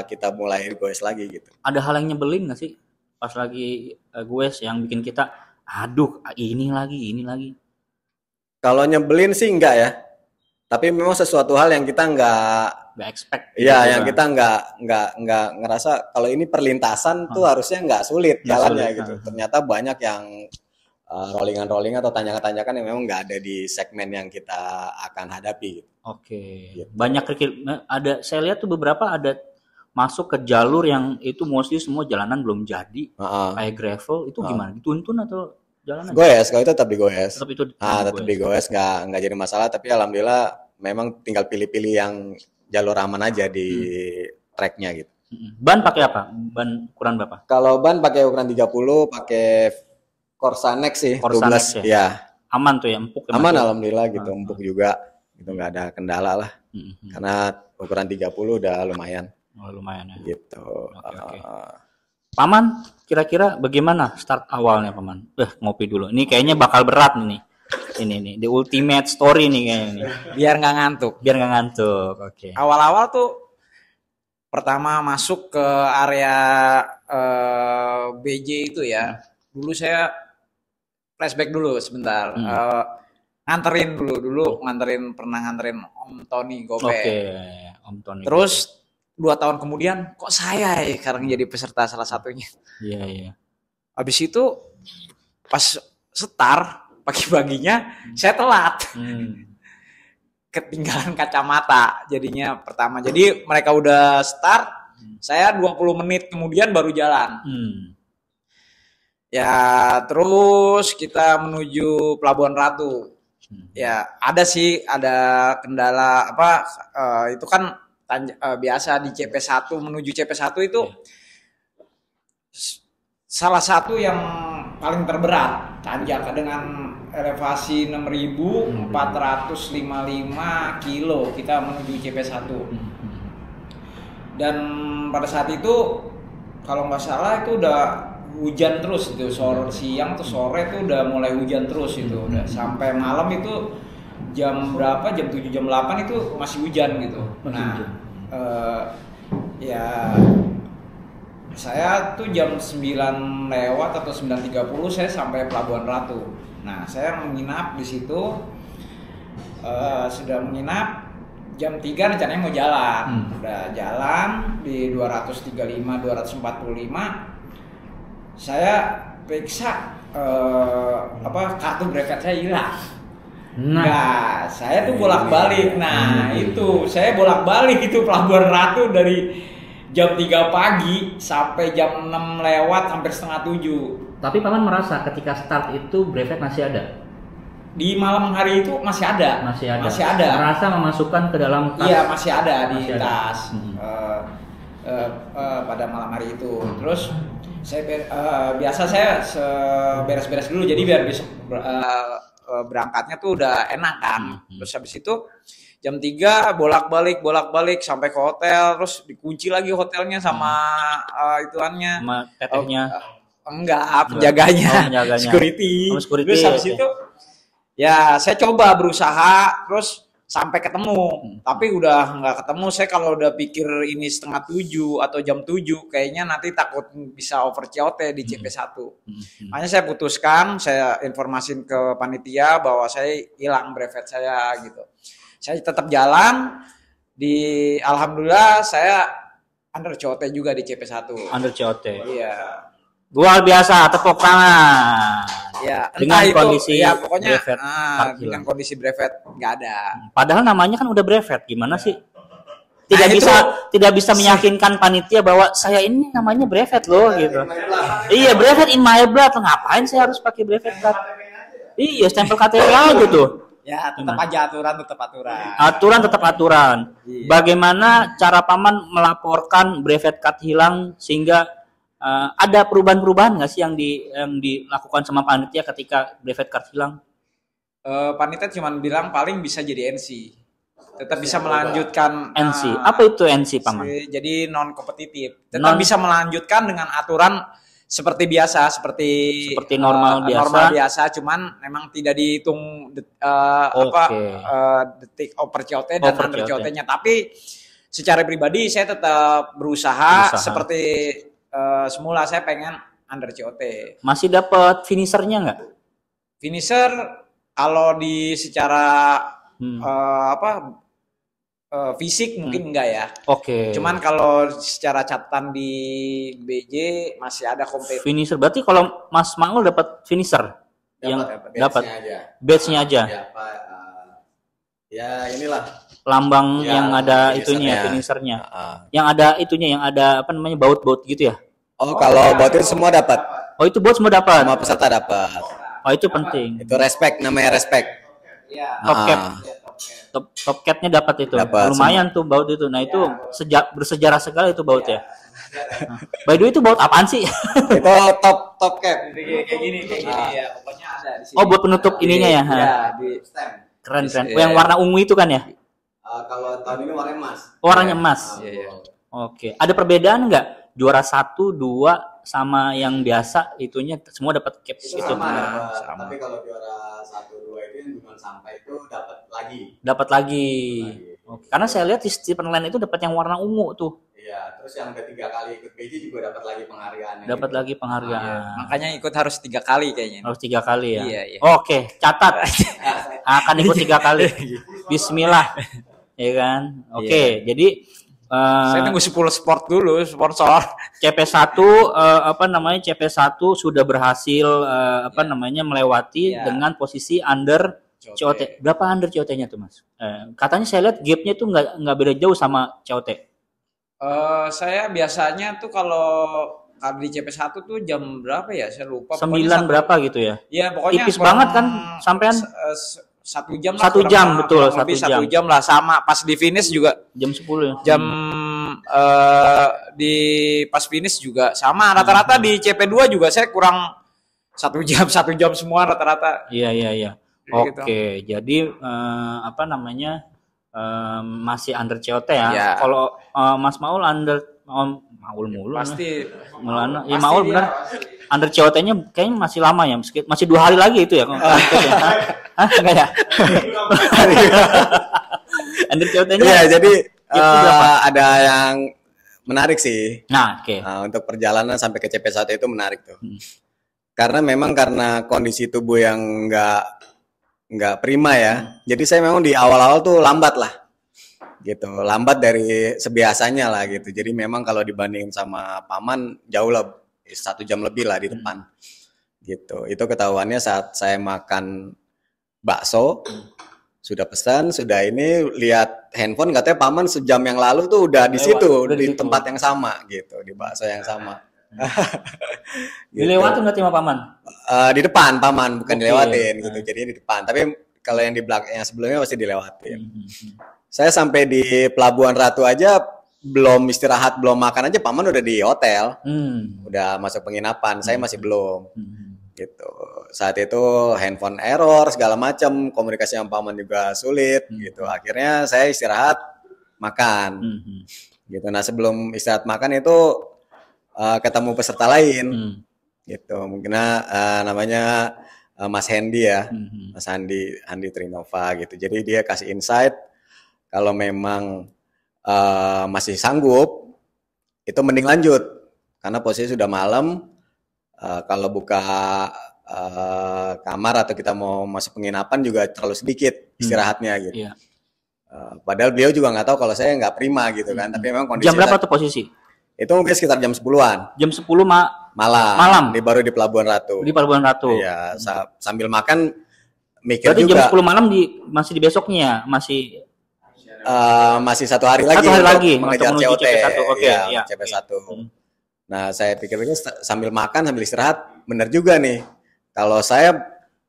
Speaker 3: kita mulai goes lagi gitu.
Speaker 2: Ada hal yang nyebelin nggak sih pas lagi goes yang bikin kita, aduh ini lagi.
Speaker 3: Kalau nyebelin sih enggak ya, tapi memang sesuatu hal yang kita nggak
Speaker 2: expect.
Speaker 3: Iya, yang kita nggak ngerasa kalau ini perlintasan tuh harusnya nggak sulit jalannya gitu. Ternyata banyak yang rollingan atau tanjakan-tanjakan yang memang nggak ada di segmen yang kita akan hadapi.
Speaker 2: Oke. Gitu. Banyak ada, saya lihat tuh beberapa ada masuk ke jalur yang itu mostly semua jalanan belum jadi, kayak gravel itu gimana? Dituntun atau jalanan?
Speaker 3: Goes, kalau itu tetap digoes.
Speaker 2: Tetap
Speaker 3: digoes, nggak jadi masalah. Tapi alhamdulillah memang tinggal pilih-pilih yang jalur aman aja di tracknya gitu.
Speaker 2: Ban pakai apa? Ban ukuran berapa?
Speaker 3: Kalau ban pakai ukuran 30, pakai Corsa Next sih,
Speaker 2: Corsa
Speaker 3: 12
Speaker 2: Next ya. Aman tuh ya, empuk.
Speaker 3: Aman alhamdulillah gitu, empuk juga. Itu nggak ada kendala lah. Karena ukuran 30 udah lumayan.
Speaker 2: Oh, lumayan ya.
Speaker 3: Gitu.
Speaker 2: Okay. Paman, kira-kira bagaimana start awalnya, Paman? Ngopi dulu. Ini kayaknya bakal berat nih. Ini the ultimate story nih kayaknya.
Speaker 1: Biar nggak ngantuk.
Speaker 2: Oke.
Speaker 1: Awal-awal tuh pertama masuk ke area BJ itu ya. Dulu saya flashback dulu sebentar. Nganterin pernah nganterin Om Tony Gope.
Speaker 2: Oke, Om Tony.
Speaker 1: Terus 2 tahun kemudian kok saya sekarang jadi peserta salah satunya.
Speaker 2: Iya.
Speaker 1: Habis itu pas start pagi-paginya saya telat. Ketinggalan kacamata jadinya pertama. Jadi mereka udah start, saya 20 menit kemudian baru jalan. Ya, terus kita menuju Pelabuhan Ratu. Ya, ada kendala itu kan biasa di CP1 menuju CP1 itu salah satu yang paling terberat, tanjakan dengan elevasi 6.455 kilo kita menuju CP1. Dan pada saat itu kalau nggak salah itu udah hujan terus itu, siang tuh sore tuh udah mulai hujan terus itu, udah sampai malam itu jam berapa, jam 7 jam 8 itu masih hujan gitu. Nah ya saya tuh jam 9 lewat atau 9.30 saya sampai Pelabuhan Ratu. Nah saya menginap di situ, sudah menginap jam 3 rencananya mau jalan. Udah jalan di 235 245 saya periksa kartu brevet saya hilang. Nah, saya tuh bolak-balik. Nah, itu saya bolak-balik itu Pelabuhan Ratu dari jam 3 pagi sampai jam 6 lewat hampir setengah 7.
Speaker 2: Tapi Paman merasa ketika start itu brevet masih ada?
Speaker 1: Di malam hari itu masih ada.
Speaker 2: Masih ada. Merasa memasukkan ke dalam tas?
Speaker 1: Iya, masih ada di tas. Pada malam hari itu. Terus biasa saya beres-beres dulu jadi biar besok berangkatnya tuh udah enak kan. Terus habis itu jam 3 bolak-balik sampai ke hotel, terus dikunci lagi hotelnya sama ituannya.
Speaker 2: Sama tetehnya.
Speaker 1: Enggak, penjaganya. Security. Terus habis itu ya saya coba berusaha terus sampai ketemu. Tapi udah nggak ketemu. Saya kalau udah pikir ini setengah 7 atau jam 7 kayaknya nanti takut bisa over COT di CP1. Makanya saya putuskan, saya informasin ke panitia bahwa saya hilang brevet saya gitu. Saya tetap jalan, alhamdulillah saya under COT juga di CP1.
Speaker 2: Under COT.
Speaker 1: Iya.
Speaker 2: Luar biasa, tepuk tangan.
Speaker 1: Ya,
Speaker 2: dengan
Speaker 1: itu,
Speaker 2: kondisi
Speaker 1: ya pokoknya
Speaker 2: brevet
Speaker 1: dengan kondisi brevet nggak ada.
Speaker 2: Padahal namanya kan udah brevet, gimana sih?
Speaker 1: Nah,
Speaker 2: Tidak bisa meyakinkan panitia bahwa saya ini namanya brevet loh gitu. Iya, brevet in my blood. Ngapain saya harus pakai brevet card? Iya, stempel KTP aja tuh.
Speaker 1: Ya, tetap aja aturan.
Speaker 2: Aturan tetap aturan.
Speaker 1: Iya.
Speaker 2: Bagaimana cara paman melaporkan brevet card hilang sehingga ada perubahan-perubahan nggak sih yang dilakukan sama panitia ketika brevet card hilang?
Speaker 1: Panitia cuma bilang paling bisa jadi NC, tetap bisa melanjutkan.
Speaker 2: NC, apa itu NC paman?
Speaker 1: Jadi non kompetitif, tetap bisa melanjutkan dengan aturan seperti biasa, seperti
Speaker 2: normal
Speaker 1: biasa, cuman memang tidak dihitung detik per COT dan under COT-nya. Tapi secara pribadi saya tetap berusaha. Seperti semula saya pengen under COT.
Speaker 2: Masih dapat finishernya nggak?
Speaker 1: Finisher kalau di secara fisik mungkin enggak ya.
Speaker 2: Oke.
Speaker 1: Cuman kalau secara catatan di BJ masih ada kompet.
Speaker 2: Finisher berarti kalau Mas Maul dapat finisher yang dapat badge-nya aja.
Speaker 3: Ya inilah
Speaker 2: lambang yang ada itunya, finishernya. Yang ada itunya, yang ada apa namanya, baut-baut gitu ya.
Speaker 3: Oh, kalau baut itu semua dapat.
Speaker 2: Oh, itu baut semua dapat.
Speaker 3: Semua peserta dapat.
Speaker 2: Oh, itu penting.
Speaker 3: Itu respect, namanya respect.
Speaker 1: Iya.
Speaker 2: Top cap. Top cap-nya dapat itu. Lumayan tuh baut itu. Nah, itu bersejarah sekali itu baut ya. By the way, itu baut apaan sih?
Speaker 3: Itu top cap.
Speaker 1: Kayak gini ya. Pokoknya ada di sini.
Speaker 2: Oh, buat penutup ininya ya.
Speaker 1: Iya, di stem.
Speaker 2: Keren. Yang warna ungu itu kan ya?
Speaker 3: Kalau tahun ini warna emas.
Speaker 2: Warnanya emas.
Speaker 1: Iya.
Speaker 2: Oke. Ada perbedaan nggak? Juara 1, 2 sama yang biasa itunya semua dapat cap itu.
Speaker 3: Sama. Tapi kalau juara 1, 2 itu yang bukan sampai itu dapat lagi. Oke. Karena saya lihat di Stephen Land itu dapat yang warna ungu tuh. Iya, terus yang udah 3 kali ikut BJ juga dapat lagi penghargaan.
Speaker 2: Dapat lagi penghargaan.
Speaker 1: Iya. Makanya ikut harus 3 kali kayaknya.
Speaker 2: Harus 3 kali ya.
Speaker 1: Iya.
Speaker 2: Oke, catat. Akan ikut 3 kali. Bismillah. Ya kan? Oke, jadi
Speaker 1: saya tunggu 10 sport dulu, sponsor.
Speaker 2: CP1 CP1 sudah berhasil melewati dengan posisi under COT. Berapa under COT-nya tuh, Mas? Katanya saya lihat gap-nya tuh nggak beda jauh sama COT.
Speaker 1: Saya biasanya tuh kalau di CP1 tuh jam berapa ya? Saya lupa.
Speaker 2: 9 berapa gitu ya?
Speaker 1: Iya, pokoknya
Speaker 2: tipis banget kan sampean
Speaker 1: 1 jam lah.
Speaker 2: 1 jam betul, 1
Speaker 1: jam. 1 jam lah, sama pas di finish juga
Speaker 2: jam 10 ya.
Speaker 1: Jam di pas finish juga sama, rata-rata di CP2 juga saya kurang 1 jam semua rata-rata.
Speaker 2: Iya. Oke, jadi masih under COT ya.
Speaker 1: Ya.
Speaker 2: Kalau Mas Maul under Maul mulu.
Speaker 1: Pasti.
Speaker 2: Iya, Maul benar. Under COT-nya kayaknya masih lama ya, masih 2 hari lagi itu ya. Hah? Enggak ya? Under COT-nya.
Speaker 3: Iya, jadi ada yang menarik sih.
Speaker 2: Nah, oke.
Speaker 3: Untuk perjalanan sampai ke CP1 itu menarik tuh. Karena kondisi tubuh yang nggak prima ya. Jadi saya memang di awal-awal tuh lambat lah. Gitu, lambat dari sebiasanya lah gitu. Jadi memang kalau dibandingin sama paman jauh lah, 1 jam lebih lah di depan. Gitu. Itu ketahuannya saat saya makan bakso. Sudah pesan, sudah ini lihat handphone katanya paman sejam yang lalu tuh udah di situ, di tempat yang sama gitu, di bakso yang sama.
Speaker 2: Gitu. Dilewatin berarti sama paman?
Speaker 3: Di depan paman, bukan dilewatin gitu. Jadi di depan. Tapi kalau yang di belakang yang sebelumnya pasti dilewatin. Saya sampai di Pelabuhan Ratu aja belum istirahat, belum makan aja paman udah di hotel. Udah masuk penginapan, saya masih belum. Gitu. Saat itu handphone error segala macam, komunikasi sama paman juga sulit gitu. Akhirnya saya istirahat makan. Gitu. Nah, sebelum istirahat makan itu ketemu peserta lain. Gitu. Mungkin namanya Mas Hendy ya. Mas Handi Trinova gitu. Jadi dia kasih insight kalau memang masih sanggup itu mending lanjut karena posisi sudah malam. Kalau buka kamar atau kita mau masuk penginapan juga terlalu sedikit istirahatnya gitu.
Speaker 2: Iya.
Speaker 3: Padahal beliau juga nggak tahu kalau saya nggak prima gitu kan. Tapi memang kondisi
Speaker 2: jam berapa tuh posisi?
Speaker 3: Itu mungkin sekitar jam 10-an.
Speaker 2: Jam 10
Speaker 3: Malam. Baru di Pelabuhan Ratu.
Speaker 2: Di Pelabuhan Ratu.
Speaker 3: Iya, sambil makan mikir
Speaker 2: berarti
Speaker 3: juga.
Speaker 2: jam 10 malam masih di besoknya, masih
Speaker 3: satu hari lagi.
Speaker 2: Satu hari lagi
Speaker 3: mengejar
Speaker 2: untuk menuju
Speaker 3: COT.
Speaker 2: CP1. Oke,
Speaker 3: iya. CP1. Nah, saya pikir-pikir sambil makan, sambil istirahat, benar juga nih. Kalau saya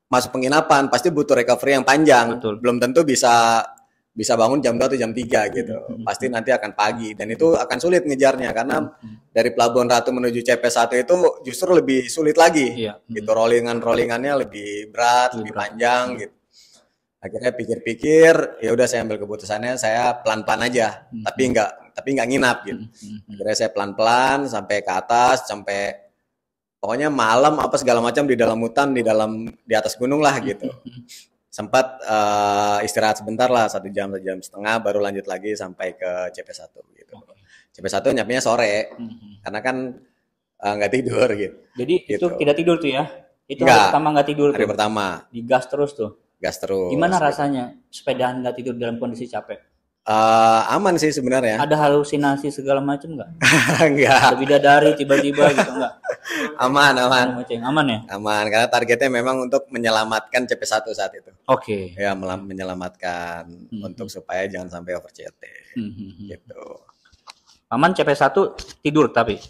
Speaker 3: masuk penginapan pasti butuh recovery yang panjang.
Speaker 2: Betul.
Speaker 3: Belum tentu bisa bangun jam 2 atau jam 3 gitu. Pasti nanti akan pagi dan itu akan sulit ngejarnya karena dari Pelabuhan Ratu menuju CP1 itu justru lebih sulit lagi.
Speaker 2: Iya.
Speaker 3: Gitu, rollingannya lebih berat, lebih panjang gitu. Akhirnya pikir-pikir, ya udah saya ambil keputusannya saya pelan-pelan aja, tapi nggak nginap gitu. Akhirnya saya pelan-pelan sampai ke atas, sampai pokoknya malam apa segala macam di dalam hutan, di atas gunung lah gitu. Sempat istirahat sebentar lah, 1 jam, 1,5 jam, baru lanjut lagi sampai ke CP1 gitu. CP1 nyampe sore, karena kan nggak tidur gitu.
Speaker 2: Jadi
Speaker 3: gitu.
Speaker 2: itu tidak tidur tuh ya? Itu hari pertama nggak tidur tuh?
Speaker 3: Hari pertama.
Speaker 2: Digas terus tuh?
Speaker 3: Gas terus.
Speaker 2: Gimana rasanya sepedaan nggak tidur dalam kondisi capek?
Speaker 3: Aman sih sebenarnya.
Speaker 2: Ada halusinasi segala macam nggak?
Speaker 3: Enggak.
Speaker 2: Ada bidadari tiba-tiba gitu nggak?
Speaker 3: Aman.
Speaker 2: Aman ya?
Speaker 3: Aman, karena targetnya memang untuk menyelamatkan CP1 saat itu.
Speaker 2: Oke.
Speaker 3: Ya, menyelamatkan untuk supaya jangan sampai over CT. Gitu.
Speaker 2: Paman CP1 tidur tapi?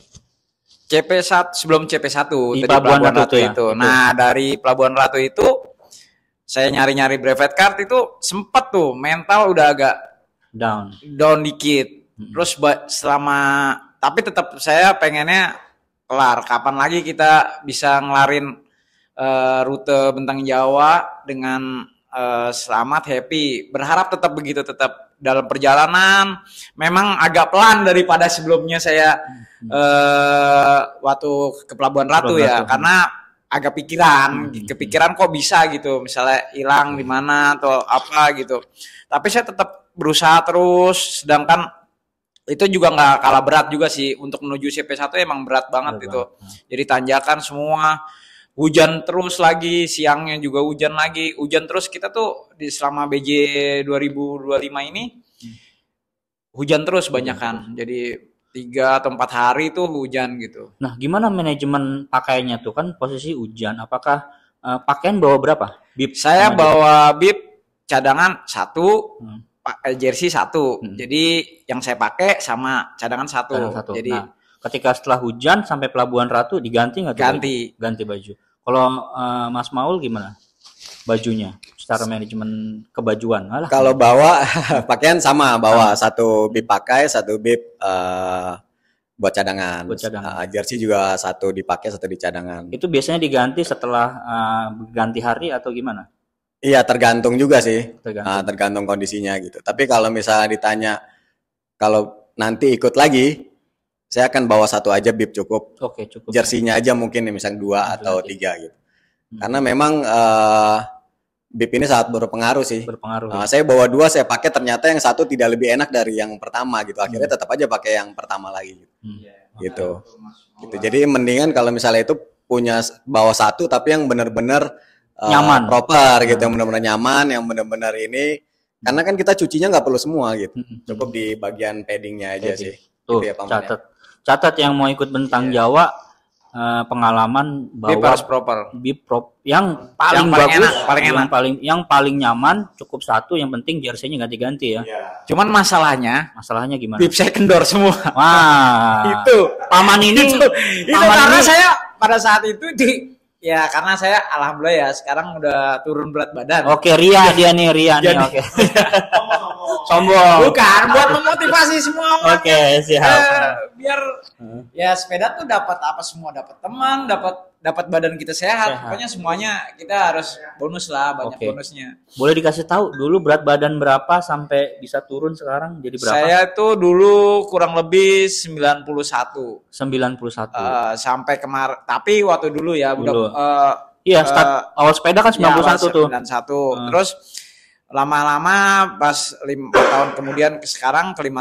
Speaker 1: CP1 sebelum CP1
Speaker 2: di
Speaker 1: Pelabuhan Ratu
Speaker 2: ya?
Speaker 1: itu. Nah, dari Pelabuhan Ratu itu saya nyari-nyari brevet card itu sempet tuh mental udah agak down dikit. Terus tapi tetap saya pengennya kelar. Kapan lagi kita bisa ngelarin rute Bentang Jawa dengan selamat, happy. Berharap tetap begitu, tetap dalam perjalanan. Memang agak pelan daripada sebelumnya saya waktu ke Pelabuhan Ratu ya, karena agak kepikiran kok bisa gitu, misalnya hilang di mana atau apa gitu. Tapi saya tetap berusaha terus, sedangkan itu juga nggak kalah berat juga sih untuk menuju CP1 emang berat banget itu. Jadi tanjakan semua, hujan terus lagi, siangnya juga hujan lagi, hujan terus. Kita tuh selama BJ 2025 ini hujan terus banyak kan. Jadi 3 atau 4 hari itu hujan gitu.
Speaker 2: Nah, gimana manajemen pakaiannya tuh? Kan posisi hujan. Apakah pakaian bawa berapa? Bib?
Speaker 1: Saya bawa bib cadangan 1, jersey 1. Jadi yang saya pakai sama cadangan 1. Jadi
Speaker 2: ketika setelah hujan sampai Pelabuhan Ratu diganti nggak? Ganti baju. Kalau Mas Maul gimana? Bajunya secara manajemen kebajuan.
Speaker 3: Kalau bawa pakaian sama, bawa 1 bib pakai, 1 bib buat cadangan. Jersey juga 1 dipakai, 1 di cadangan.
Speaker 2: Itu biasanya diganti setelah ganti hari atau gimana?
Speaker 3: Iya, tergantung juga sih. Tergantung kondisinya gitu. Tapi kalau misalnya ditanya kalau nanti ikut lagi, saya akan bawa 1 aja bib cukup.
Speaker 2: Oke, cukup.
Speaker 3: Jersey-nya aja mungkin misalnya 2 atau 3 gitu. Karena memang bib ini sangat berpengaruh sih. Saya bawa 2, saya pakai ternyata yang 1 tidak lebih enak dari yang pertama gitu. Akhirnya tetap aja pakai yang pertama lagi gitu. Jadi mendingan kalau misalnya itu punya bawa 1 tapi yang benar-benar
Speaker 2: nyaman,
Speaker 3: proper gitu, yang benar-benar nyaman, yang benar-benar ini. Karena kan kita cucinya nggak perlu semua gitu. Cukup di bagian paddingnya aja sih.
Speaker 2: Tuh,
Speaker 3: gitu ya,
Speaker 2: catat yang mau ikut Bentang Jawa. Pengalaman bawa bib yang paling bagus, yang paling nyaman, cukup 1, yang penting jersey-nya ganti-ganti ya.
Speaker 1: Cuman masalahnya gimana? Bib saya kendor semua.
Speaker 2: Wah.
Speaker 1: Itu
Speaker 2: paman ini
Speaker 1: karena saya pada saat itu ya karena saya alhamdulillah ya sekarang udah turun berat badan.
Speaker 2: Oke, Ria nih oke. Sombong.
Speaker 1: Bukan, buat memotivasi semua.
Speaker 2: Oke, siap.
Speaker 1: Biar ya sepeda tuh dapat apa semua, dapat teman, dapat badan kita sehat. Pokoknya semuanya kita harus bonus lah, banyak bonusnya.
Speaker 2: Boleh dikasih tahu dulu berat badan berapa sampai bisa turun sekarang jadi berapa?
Speaker 1: Saya tuh dulu kurang lebih 91. Sampai kemarin, tapi waktu dulu ya
Speaker 2: iya, start awal sepeda kan 91 tuh.
Speaker 1: 91. Terus lama-lama pas 5 tahun kemudian sekarang ke 5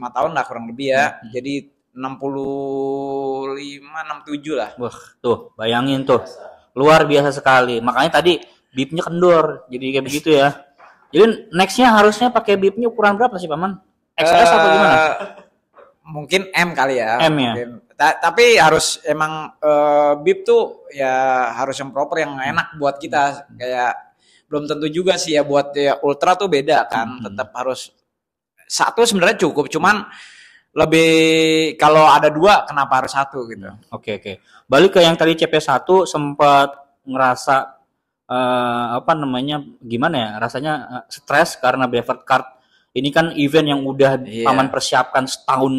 Speaker 1: tahun lah kurang lebih ya. Jadi 65 67 lah.
Speaker 2: Wah, tuh bayangin tuh. Luar biasa sekali. Makanya tadi bibnya kendor. Jadi kayak begitu ya. Jadi nextnya harusnya pakai bibnya ukuran berapa sih, Paman? XS atau gimana?
Speaker 1: mungkin M kali ya.
Speaker 2: M ya.
Speaker 1: Tapi harus emang bib tuh ya harus yang proper, yang enak buat kita. Kayak belum tentu juga sih ya buat ya ultra tuh beda kan. Tetap harus satu sebenarnya cukup, cuman lebih kalau ada dua kenapa harus satu gitu.
Speaker 2: Oke. Balik ke yang tadi CP1 sempat ngerasa gimana ya? Rasanya stres karena Brevet Card ini kan event yang udah Paman persiapkan setahun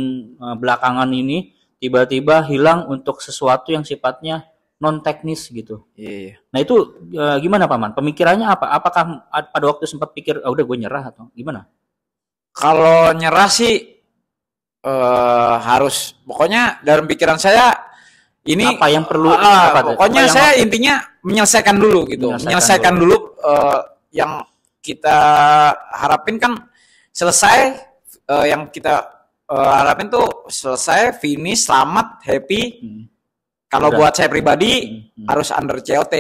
Speaker 2: belakangan ini tiba-tiba hilang untuk sesuatu yang sifatnya non teknis gitu. Nah itu gimana Paman? Pemikirannya apa? Apakah pada waktu sempat pikir udah gue nyerah atau gimana?
Speaker 1: Kalau nyerah sih harus, pokoknya dalam pikiran saya ini
Speaker 2: apa yang perlu?
Speaker 1: Pokoknya saya intinya menyelesaikan dulu gitu, menyelesaikan dulu yang kita harapin kan selesai, yang kita harapin tuh selesai, finish, selamat, happy. Kalau buat saya pribadi harus under COT.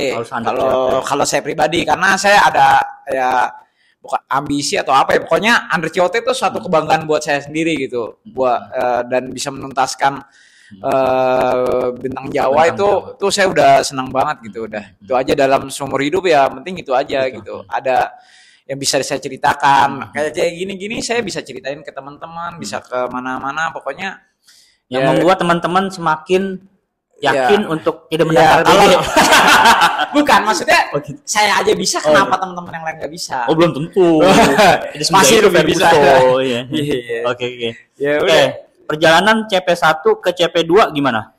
Speaker 1: Kalau saya pribadi, karena saya ada ya bukan ambisi atau apa ya, pokoknya under COT itu suatu kebanggaan buat saya sendiri gitu, dan bisa menuntaskan bintang Jawa itu saya udah senang banget gitu, udah itu aja dalam seumur hidup ya, penting itu aja gitu. Ada yang bisa saya ceritakan kayak gini saya bisa ceritain ke teman-teman, bisa ke mana-mana, pokoknya
Speaker 2: yang membuat teman-teman semakin yakin untuk tidak mendaftar BG.
Speaker 1: Bukan, maksudnya saya aja bisa, kenapa teman-teman yang lain nggak bisa?
Speaker 2: Belum tentu.
Speaker 1: Masih lebih bisa.
Speaker 2: Oke. Perjalanan CP1 ke CP2 gimana?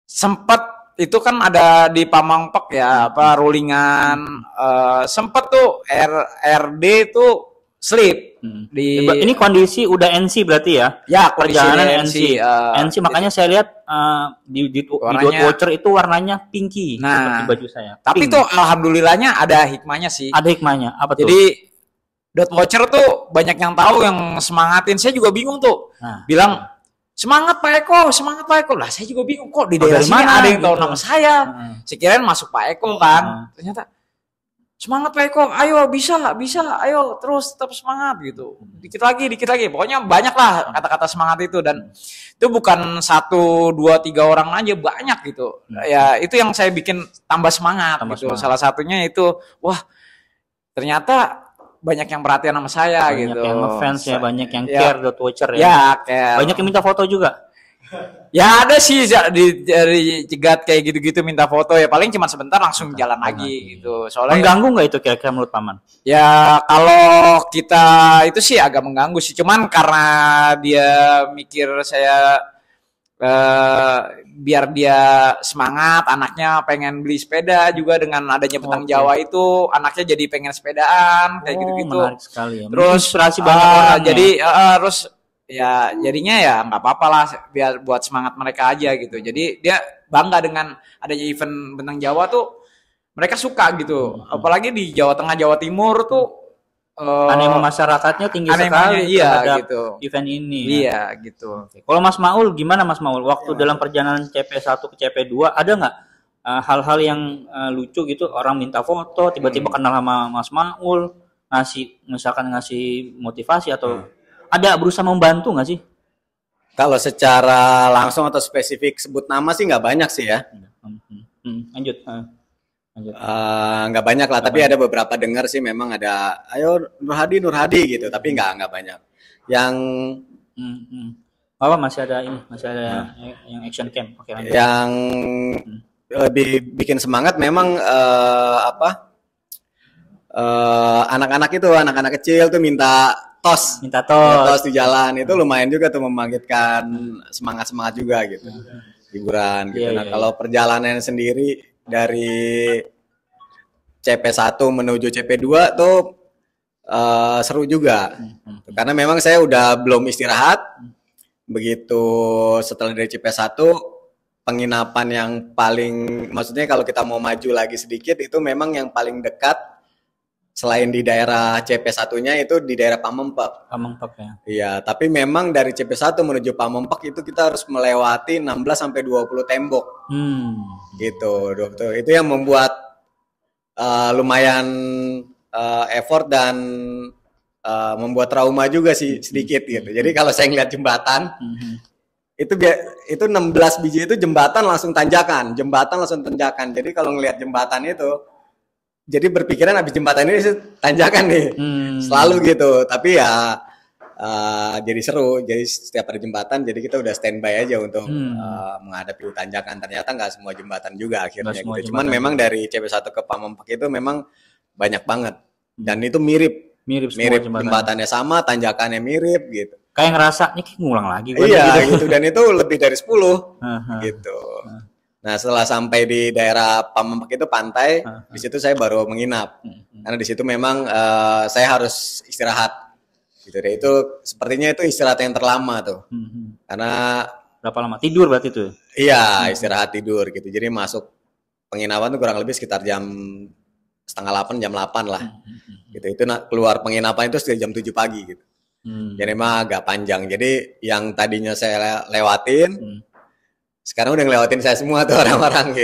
Speaker 1: Sempet itu kan ada di Pamangpek ya, rollingan, sempet tuh RD tuh slip.
Speaker 2: Ini kondisi udah NC berarti ya?
Speaker 1: Ya,
Speaker 2: perjalanan NC. NC makanya saya lihat di Dot Watcher itu warnanya pinky seperti baju saya.
Speaker 1: Tapi tuh alhamdulillahnya ada hikmahnya sih.
Speaker 2: Ada hikmahnya. Apa tuh?
Speaker 1: Jadi Dot Watcher tuh banyak yang tahu, yang semangatin. Saya juga bingung tuh. Bilang semangat Pak Eko. Lah saya juga bingung kok di daerah sini ada yang tahu nama saya. Sekirain masuk Pak Eko kan. Ternyata semangat Pak Eko, ayo bisa, ayo terus tetap semangat gitu. Dikit lagi. Pokoknya banyak lah kata-kata semangat itu, dan itu bukan 1, 2, 3 orang aja, banyak gitu. Ya itu yang saya bikin tambah semangat gitu. Salah satunya itu, wah ternyata banyak yang perhatian sama saya,
Speaker 2: banyak
Speaker 1: gitu.
Speaker 2: Banyak yang ngefans ya, banyak yang care Dot Watcher ya.
Speaker 1: Ya, care.
Speaker 2: Banyak yang minta foto juga.
Speaker 1: Ya ada sih dari cegat kayak gitu-gitu minta foto, ya paling cuma sebentar langsung jalan lagi gitu. Soalnya
Speaker 2: mengganggu nggak itu kira-kira menurut Paman?
Speaker 1: Ya kalau kita itu sih agak mengganggu sih, cuman karena dia mikir saya biar dia semangat, anaknya pengen beli sepeda juga dengan adanya Bentang Jawa itu, anaknya jadi pengen sepedaan kayak gitu-gitu.
Speaker 2: Menarik sekali ya.
Speaker 1: Terus
Speaker 2: inspirasi banyak orang
Speaker 1: jadi terus ya jadinya ya nggak apa-apa lah, biar buat semangat mereka aja gitu. Jadi dia bangga dengan adanya event Bentang Jawa tuh, mereka suka gitu. Apalagi di Jawa Tengah, Jawa Timur tuh
Speaker 2: animo masyarakatnya tinggi sekali
Speaker 1: gitu
Speaker 2: event ini.
Speaker 1: Iya gitu.
Speaker 2: Kalau Mas Maul gimana Mas Maul? Waktu dalam perjalanan CP1 ke CP2 ada nggak hal-hal yang lucu gitu, orang minta foto tiba-tiba kenal sama Mas Maul, ngasih motivasi atau ada berusaha membantu nggak sih?
Speaker 3: Kalau secara langsung atau spesifik sebut nama sih nggak banyak sih ya.
Speaker 2: Lanjut.
Speaker 3: Nggak banyak lah, tapi ada beberapa dengar sih memang ada, ayo Nur Hadi gitu, tapi nggak banyak. Yang
Speaker 2: masih ada yang action camp. Oke, lanjut.
Speaker 3: Yang lebih bikin semangat memang anak-anak kecil tuh minta tos di jalan, itu lumayan juga tuh membangkitkan semangat juga gitu, hiburan gitu. Nah kalau perjalanan sendiri dari CP1 menuju CP2 tuh seru juga, karena memang saya udah belum istirahat. Begitu setelah dari CP1, penginapan yang paling, maksudnya kalau kita mau maju lagi sedikit, itu memang yang paling dekat selain di daerah CP1-nya itu di daerah Pamengpek
Speaker 2: ya.
Speaker 3: Iya, tapi memang dari CP1 menuju Pamengpek itu kita harus melewati 16-20 tembok. Gitu. Itu yang membuat lumayan effort dan membuat trauma juga sih sedikit gitu. Jadi kalau saya ngeliat jembatan itu 16 biji itu jembatan langsung tanjakan. Jadi kalau ngelihat jembatan itu jadi berpikiran habis jembatan ini tanjakan nih. Selalu gitu. Tapi ya jadi seru. Jadi setiap ada jembatan jadi kita udah standby aja untuk menghadapi tanjakan. Ternyata nggak semua jembatan juga akhirnya gitu. Cuman memang dari CP1 ke Pamempak itu memang banyak banget. Dan itu mirip jembatannya sama, tanjakannya mirip gitu.
Speaker 2: Kayak ngerasa nih ngulang lagi gua
Speaker 3: iya gitu. Dan itu lebih dari 10 gitu. Nah setelah sampai di daerah Pamempak itu pantai, di situ saya baru menginap. Karena di situ memang saya harus istirahat gitu deh. Itu sepertinya itu istirahat yang terlama tuh. Karena
Speaker 2: berapa lama tidur berarti tuh?
Speaker 3: Iya istirahat tidur gitu. Jadi masuk penginapan tuh kurang lebih sekitar jam 7:30 jam 8 lah. Gitu. Itu keluar penginapan itu sekitar jam 7 pagi gitu. Jadi memang agak panjang. Jadi yang tadinya saya lewatin, sekarang udah ngelewatin saya semua tuh orang-orang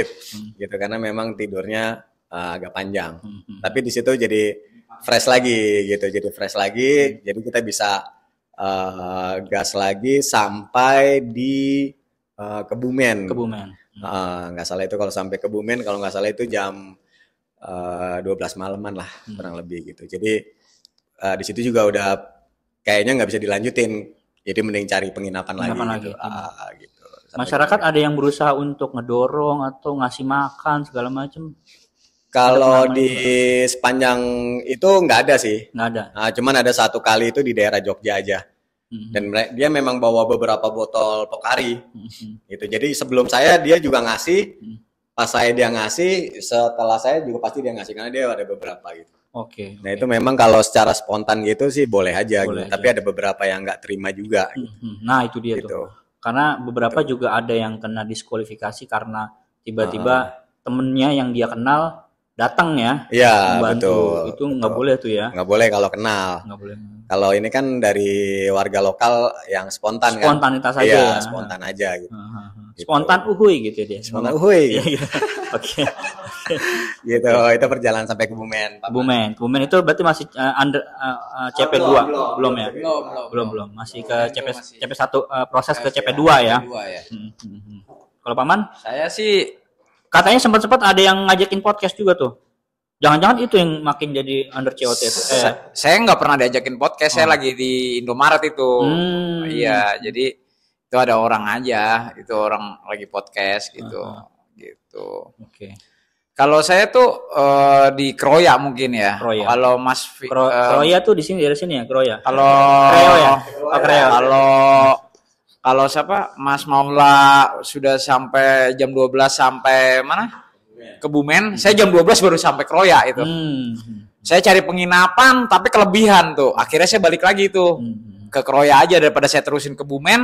Speaker 3: gitu. Karena memang tidurnya agak panjang. Tapi di situ jadi fresh lagi gitu. Jadi kita bisa gas lagi sampai di Kebumen. Nggak salah itu kalau sampai Kebumen, kalau nggak salah itu jam 12 malaman lah kurang lebih gitu. Jadi di situ juga udah kayaknya nggak bisa dilanjutin, jadi mending cari penginapan lagi gitu. Gitu.
Speaker 2: Masyarakat ada yang berusaha untuk ngedorong atau ngasih makan segala macam.
Speaker 3: Kalau di sepanjang itu nggak ada sih.
Speaker 2: Nggak ada.
Speaker 3: Nah, cuman ada satu kali itu di daerah Jogja aja. Dan dia memang bawa beberapa botol Pocari. Gitu. Jadi sebelum saya dia juga ngasih. Pas dia ngasih, setelah saya juga pasti dia ngasih karena dia ada beberapa gitu.
Speaker 2: Oke.
Speaker 3: Nah itu memang kalau secara spontan gitu sih boleh aja gitu. Tapi ada beberapa yang nggak terima juga.
Speaker 2: Nah itu dia tuh. Karena beberapa juga ada yang kena diskualifikasi karena tiba-tiba temennya yang dia kenal datang ya.
Speaker 3: Iya
Speaker 2: betul. Itu nggak boleh tuh ya.
Speaker 3: Nggak boleh kalau kenal.
Speaker 2: Nggak boleh.
Speaker 3: Kalau ini kan dari warga lokal yang spontan kan.
Speaker 2: Spontanitas aja ya.
Speaker 3: Spontan aja gitu.
Speaker 2: Spontan uhuy gitu dia.
Speaker 3: Spontan uhuy.
Speaker 2: Oke.
Speaker 3: Gitu. Itu perjalanan sampai Kebumen.
Speaker 2: Kebumen itu berarti masih under CP2 belum ya? Belum. Masih ke CP1 proses ke CP2 ya. Kalau Paman?
Speaker 1: Saya sih
Speaker 2: katanya sempat ada yang ngajakin podcast juga tuh. Jangan-jangan itu yang makin jadi under COT itu.
Speaker 1: Saya nggak pernah diajakin podcast, saya lagi di Indomaret itu. Iya, jadi itu ada orang aja, itu orang lagi podcast gitu. Gitu.
Speaker 2: Oke.
Speaker 1: Kalau saya tuh di Kroya mungkin ya.
Speaker 2: Kroya.
Speaker 1: Kalau Mas
Speaker 2: Kroya tuh di sini dari sini ya, Kroya.
Speaker 1: Kalau
Speaker 2: Kreo ya.
Speaker 1: Kalau siapa? Mas Maula sudah sampai jam 12 sampai mana? Kebumen. Saya jam 12 baru sampai Kroya itu. Saya cari penginapan tapi kelebihan tuh. Akhirnya saya balik lagi tuh ke Kroya aja daripada saya terusin Kebumen.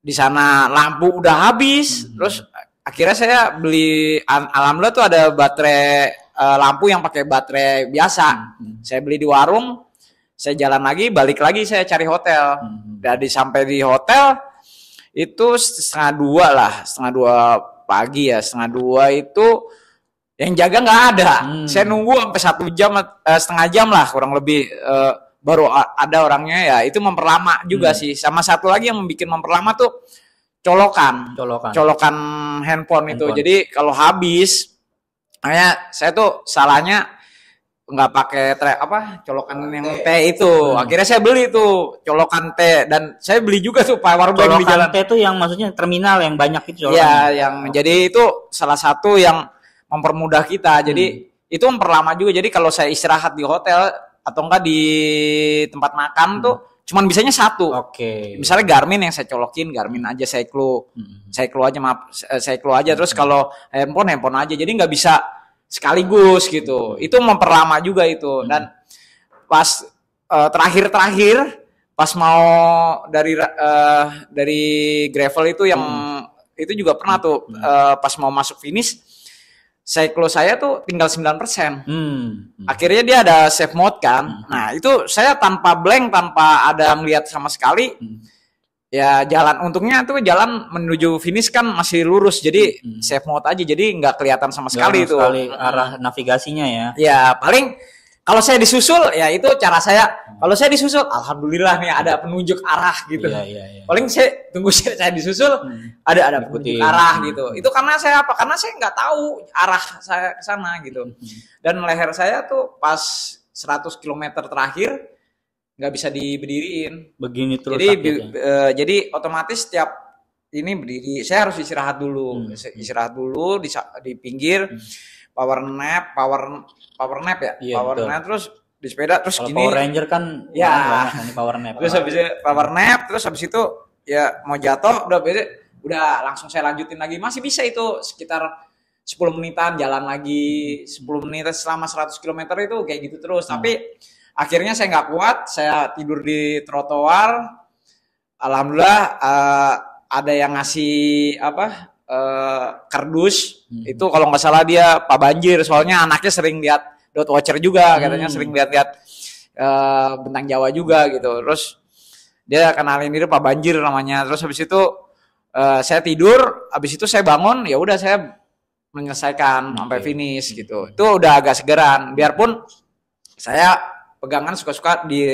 Speaker 1: Di sana lampu udah habis. Terus akhirnya saya beli, alhamdulillah tuh ada baterai lampu yang pakai baterai biasa. Saya beli di warung, saya jalan lagi, balik lagi saya cari hotel. Jadi sampai di hotel itu 1:30 pagi ya, 1:30 itu yang jaga nggak ada. Saya nunggu sampai 1 jam, setengah jam lah kurang lebih. Baru ada orangnya ya, itu memperlama juga sih. Sama satu lagi yang membuat memperlama tuh colokan handphone itu. Jadi kalau habis, makanya saya tuh salahnya nggak pakai colokan yang T itu. Akhirnya saya beli tuh colokan T dan saya beli juga tuh power bank di jalan.
Speaker 2: Colokan T itu yang maksudnya terminal yang banyak itu colokan.
Speaker 1: Iya, yang jadi itu salah satu yang mempermudah kita. Jadi itu memperlama juga. Jadi kalau saya istirahat di hotel atau enggak di tempat makan tuh cuman bisanya satu.
Speaker 2: Oke.
Speaker 1: Misalnya Garmin yang saya colokin, Garmin aja saya clue aja terus kalau handphone aja. Jadi nggak bisa sekaligus gitu. Itu memperlama juga itu. Dan pas terakhir pas mau dari gravel itu yang itu juga pernah tuh pas mau masuk finish cyclo saya tuh tinggal 9%. Akhirnya dia ada save mode kan. Nah, itu saya tanpa blank, tanpa ada ngeliat sama sekali. Ya jalan, untungnya tuh jalan menuju finish kan masih lurus. Jadi save mode aja, jadi nggak kelihatan sama sekali itu.
Speaker 2: Arah navigasinya ya.
Speaker 1: Ya, paling Kalau saya disusul, ya itu cara saya. Kalau saya disusul, alhamdulillah nih ada penunjuk arah gitu.
Speaker 2: Iya.
Speaker 1: Paling saya tunggu saya disusul, ada penunjuk arah gitu. Itu karena saya apa? Karena saya nggak tahu arah saya ke sana gitu. Dan leher saya tuh pas 100 km terakhir nggak bisa diberdiriin.
Speaker 2: Begini terus.
Speaker 1: Jadi otomatis setiap ini berdiri, saya harus istirahat dulu. Istirahat dulu di pinggir. Power nap ya,
Speaker 2: iya,
Speaker 1: power
Speaker 2: betul.
Speaker 1: nap terus di sepeda terus
Speaker 2: kalau
Speaker 1: gini.
Speaker 2: Power Ranger kan
Speaker 1: ya
Speaker 2: power nap.
Speaker 1: Terus habis power nap, terus habis itu ya mau jatuh udah langsung saya lanjutin lagi. Masih bisa itu sekitar 10 menitan jalan lagi, 10 menit selama 100 km itu kayak gitu terus. Tapi akhirnya saya nggak kuat, saya tidur di trotoar. Alhamdulillah ada yang ngasih kardus. Itu kalau nggak salah dia Pak Banjir, soalnya anaknya sering lihat Dot Watcher juga, katanya sering lihat Bentang Jawa juga gitu. Terus dia kenalin diri Pak Banjir namanya. Terus habis itu saya tidur, habis itu saya bangun, ya udah saya menyelesaikan sampai finish gitu. Itu udah agak segeran, biarpun saya pegangan suka-suka di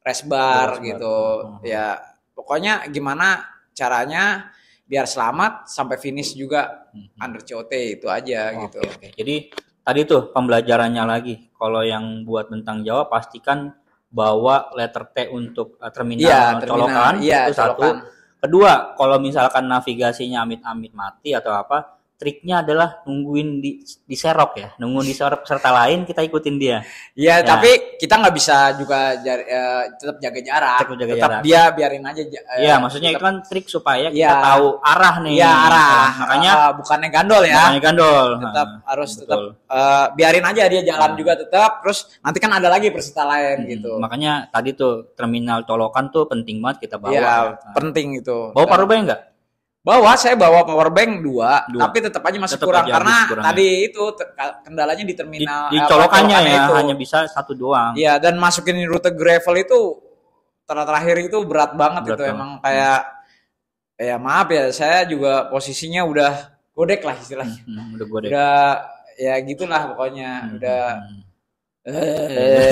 Speaker 1: race bar gitu. Ya pokoknya gimana caranya biar selamat sampai finish juga under COT itu aja gitu.
Speaker 2: Oke. Jadi tadi tuh pembelajarannya lagi. Kalau yang buat Bentang Jawa pastikan bawa letter T untuk terminal colokan itu satu. Kedua, kalau misalkan navigasinya amit-amit mati atau apa, triknya adalah nungguin di serok ya, nungguin di serok peserta lain, kita ikutin dia.
Speaker 1: Iya, tapi kita nggak bisa juga tetap jaga jarak. Tetap dia biarin aja.
Speaker 2: Iya, maksudnya itu kan trik supaya kita tahu arah nih.
Speaker 1: Iya, arah.
Speaker 2: Makanya
Speaker 1: bukannya gandol ya.
Speaker 2: Bukannya gandol.
Speaker 1: Tetap harus tetap biarin aja dia jalan juga tetap. Terus nanti kan ada lagi peserta lain gitu.
Speaker 2: Makanya tadi tuh terminal colokan tuh penting banget kita bawa.
Speaker 1: Iya, penting itu.
Speaker 2: Bawa powerbank enggak?
Speaker 1: Saya bawa powerbank 2, tapi tetap aja masih kurang karena tadi itu kendalanya di terminal
Speaker 2: di colokannya ya itu. Hanya bisa 1 doang.
Speaker 1: Iya, dan masukin rute gravel itu terakhir itu berat banget. Emang kayak ya maaf ya, saya juga posisinya udah godek lah istilahnya. Udah ya gitulah pokoknya,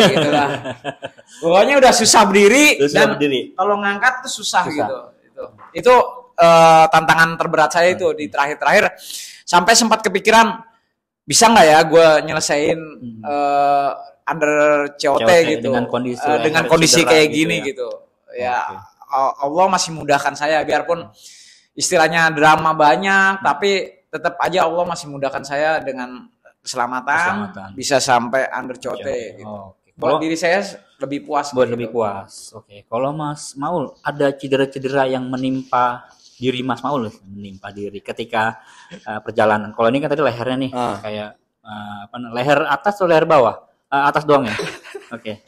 Speaker 1: gitulah. Pokoknya udah susah berdiri dan kalau ngangkat tuh susah. Gitu. Itu tantangan terberat saya itu di terakhir sampai sempat kepikiran bisa nggak ya gue nyelesain under COT gitu dengan kondisi kayak gini gitu ya. Allah masih mudahkan saya, biarpun istilahnya drama banyak tapi tetap aja Allah masih mudahkan saya dengan keselamatan. Bisa sampai under COT gitu. Buat diri saya lebih puas.
Speaker 2: Oke. Kalau Mas Maul ada cedera-cedera yang menimpa diri Mas Maul, ketika perjalanan. Kalau ini kan tadi lehernya nih kayak leher atas atau leher bawah? Atas doang ya. Oke.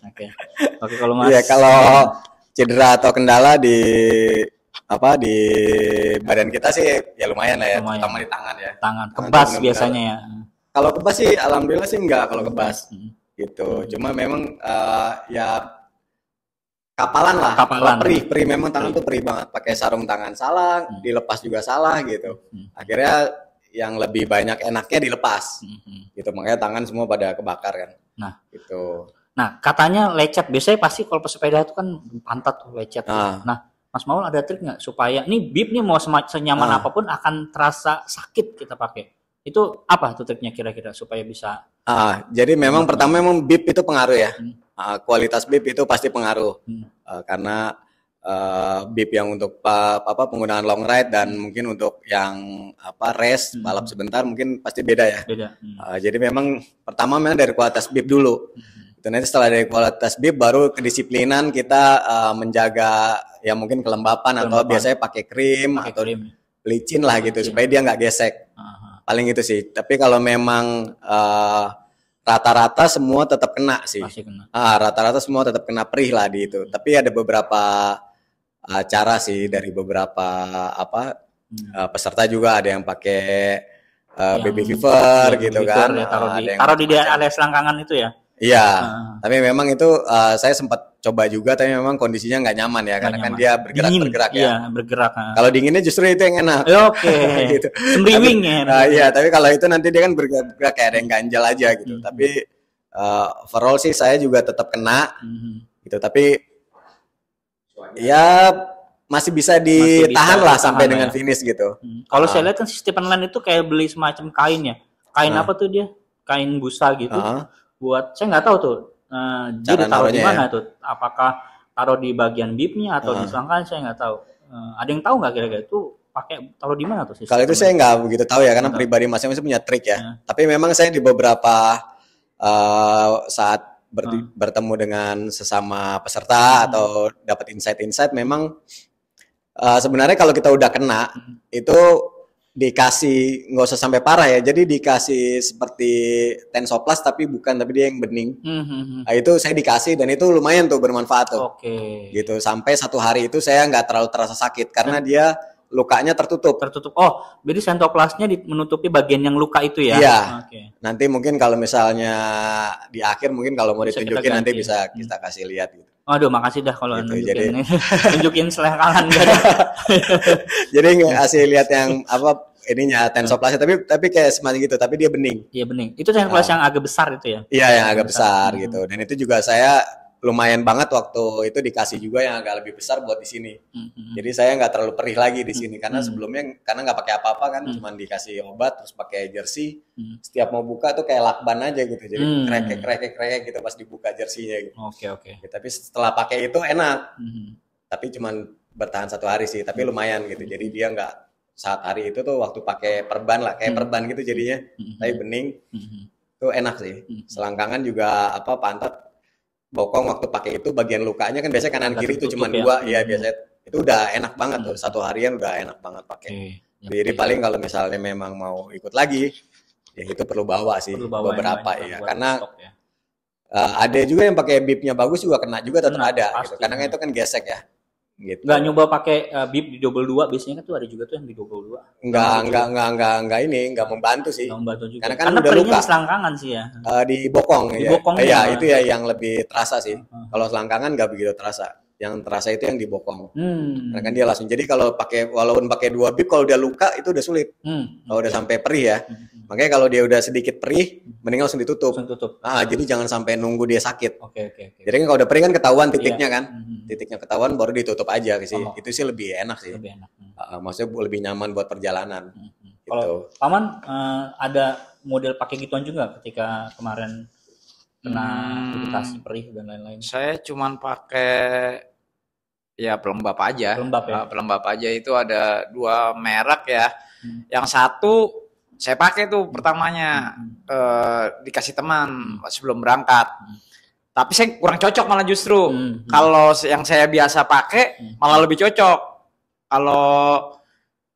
Speaker 2: Kalau Mas.
Speaker 3: Iya, kalau cedera atau kendala di badan kita sih ya lumayan lah ya, terutama di tangan ya.
Speaker 2: Kebas biasanya ya.
Speaker 3: Kalau kebas sih alhamdulillah sih enggak kalau kebas. Gitu. Cuma memang ya kapalan lah. Perih memang tangan tuh perih banget. Pakai sarung tangan salah, dilepas juga salah gitu. Akhirnya yang lebih banyak enaknya dilepas. Gitu, makanya tangan semua pada kebakar kan.
Speaker 2: Nah,
Speaker 3: gitu.
Speaker 2: Nah, katanya lecet. Biasanya pasti kalau pesepeda itu kan pantat tuh lecet. Nah, Mas Maul ada trik nggak supaya nih bib nih mau senyaman apapun akan terasa sakit kita pakai? Itu apa tuh triknya kira-kira supaya bisa?
Speaker 3: Jadi memang pertama memang bib itu pengaruh ya. Kualitas bib itu pasti pengaruh. Karena bib yang untuk penggunaan long ride dan mungkin untuk yang race balap sebentar mungkin pasti beda ya. Jadi memang pertama memang dari kualitas bib dulu. Nanti setelah dari kualitas bib baru kedisiplinan kita menjaga ya mungkin kelembapan atau biasanya pakai krim atau licin lah gitu supaya dia nggak gesek. Paling itu sih. Tapi kalau memang rata-rata semua tetap kena sih. Rata-rata semua tetap kena perih lah di itu. Tapi ada beberapa cara sih dari beberapa peserta juga ada yang pakai baby fever gitu kan.
Speaker 2: Ya, taruh di area selangkangan itu ya.
Speaker 3: Iya, tapi memang itu saya sempat coba juga, tapi memang kondisinya nggak nyaman ya, karena kan dia bergerak ya.
Speaker 2: Iya, bergerak.
Speaker 3: Kalau dinginnya justru itu yang enak.
Speaker 2: Oke.
Speaker 3: Gitu.
Speaker 2: Sembriwing ya.
Speaker 3: Iya, tapi kalau itu nanti dia kan bergerak kayak ada yang ganjal aja gitu. Tapi overall sih saya juga tetap kena gitu, tapi ya masih bisa ditahan lah sampai dengan finish gitu.
Speaker 2: Kalau saya lihat kan si Stephen Land itu kayak beli semacam kain ya, kain apa tuh dia, kain busa gitu, buat saya nggak tahu tuh dia ditaruh di mana tuh, apakah taruh di bagian bibnya atau di selangkangan, saya nggak tahu. Ada yang tahu nggak kira-kira itu pakai taruh di mana tuh?
Speaker 3: Kalau itu saya nggak begitu tahu ya, karena pribadi masing-masing punya trik ya. Tapi memang saya di beberapa saat bertemu dengan sesama peserta atau dapat insight-insight, memang sebenarnya kalau kita udah kena itu dikasih, nggak usah sampai parah ya, jadi dikasih seperti Tensoplas tapi dia yang bening. Nah, itu saya dikasih dan itu lumayan tuh bermanfaat tuh. Gitu sampai 1 hari itu saya nggak terlalu terasa sakit karena dia lukanya tertutup.
Speaker 2: Oh, jadi Sentoplasnya menutupi bagian yang luka itu ya?
Speaker 3: Iya. Nanti mungkin kalau misalnya di akhir mungkin kalau mau ditunjukin nanti bisa kita kasih lihat gitu.
Speaker 2: Aduh, makasih dah kalau nunjukin, tunjukin selangkangan.
Speaker 3: Jadi ngasih lihat yang apa ininya Tensoplasnya, tapi kayak semacam gitu, tapi dia bening.
Speaker 2: Iya bening. Itu Tensoplas yang agak besar itu ya?
Speaker 3: Iya, yang agak besar gitu. Dan itu juga saya lumayan banget waktu itu dikasih juga yang agak lebih besar buat di sini. Jadi saya nggak terlalu perih lagi di sini karena sebelumnya karena nggak pakai apa-apa kan, cuma dikasih obat terus pakai jersey. Setiap mau buka tuh kayak lakban aja gitu. Jadi krek gitu pas dibuka jersinya gitu.
Speaker 2: Oke.
Speaker 3: Tapi setelah pakai itu enak. Tapi cuma bertahan 1 hari sih, tapi lumayan gitu. Jadi dia nggak saat hari itu tuh waktu pakai perban lah, kayak perban gitu jadinya. Tapi bening. Itu enak sih. Selangkangan juga pantat bokong waktu pakai itu bagian lukanya kan biasanya kanan kiri itu cuma 2 ya biasanya itu udah enak banget tuh 1 harian udah enak banget pakai. Jadi paling kalau misalnya memang mau ikut lagi ya itu perlu bawa sih beberapa ya karena ada juga yang pakai bibnya bagus juga kena juga tetap ada gitu. Kadang itu kan gesek ya. Gitu.
Speaker 2: Nggak nyoba pakai bib di double 2 biasanya kan tuh ada juga tuh yang di double 2.
Speaker 3: Enggak ini enggak membantu sih.
Speaker 2: Nggak membantu juga.
Speaker 3: Karena udah luka.
Speaker 2: Di selangkangan sih ya.
Speaker 3: Di bokong
Speaker 2: di
Speaker 3: ya.
Speaker 2: Bokong
Speaker 3: ya itu ya yang lebih terasa sih. Kalau selangkangan nggak begitu terasa. Yang terasa itu yang di bokong. Karena kan dia langsung. Jadi kalau walaupun pakai 2 bib kalau udah luka itu udah sulit. Kalau udah sampai perih ya. Makanya kalau dia udah sedikit perih, mending langsung ditutup. Jadi jangan sampai nunggu dia sakit.
Speaker 2: Oke.
Speaker 3: Jadi kan kalau udah perih kan ketahuan titiknya kan. Titiknya ketahuan baru ditutup aja sih. Itu sih lebih enak sih. Maksudnya lebih nyaman buat perjalanan.
Speaker 2: Kalau Paman ada model pakai gituan juga ketika kemarin kena iritasi perih dan lain-lain?
Speaker 1: Saya cuman pakai ya pelembab aja. Pelembab aja itu ada 2 merek ya. Yang satu saya pakai tuh pertamanya dikasih teman sebelum berangkat. Tapi saya kurang cocok malah justru. Kalau yang saya biasa pakai malah lebih cocok. Kalau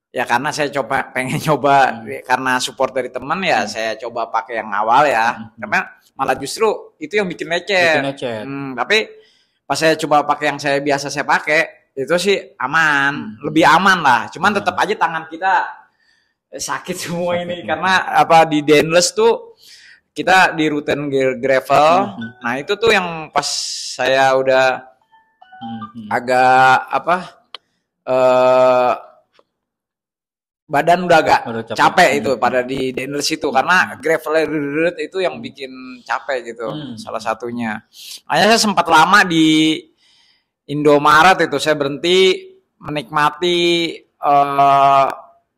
Speaker 1: ya karena saya pengen coba karena support dari teman ya saya coba pakai yang awal ya. Karena malah justru itu yang bikin lecet. Tapi pas saya coba pakai yang biasa saya pakai itu sih aman, lebih aman lah. Cuman tetap aja tangan kita sakit semua ini karena di Dauntless tuh kita di rutin gravel. Nah itu tuh yang pas saya udah agak badan udah agak capek itu pada di Dauntless itu karena gravel itu yang bikin capek gitu salah satunya. Makanya saya sempat lama di Indomaret itu saya berhenti menikmati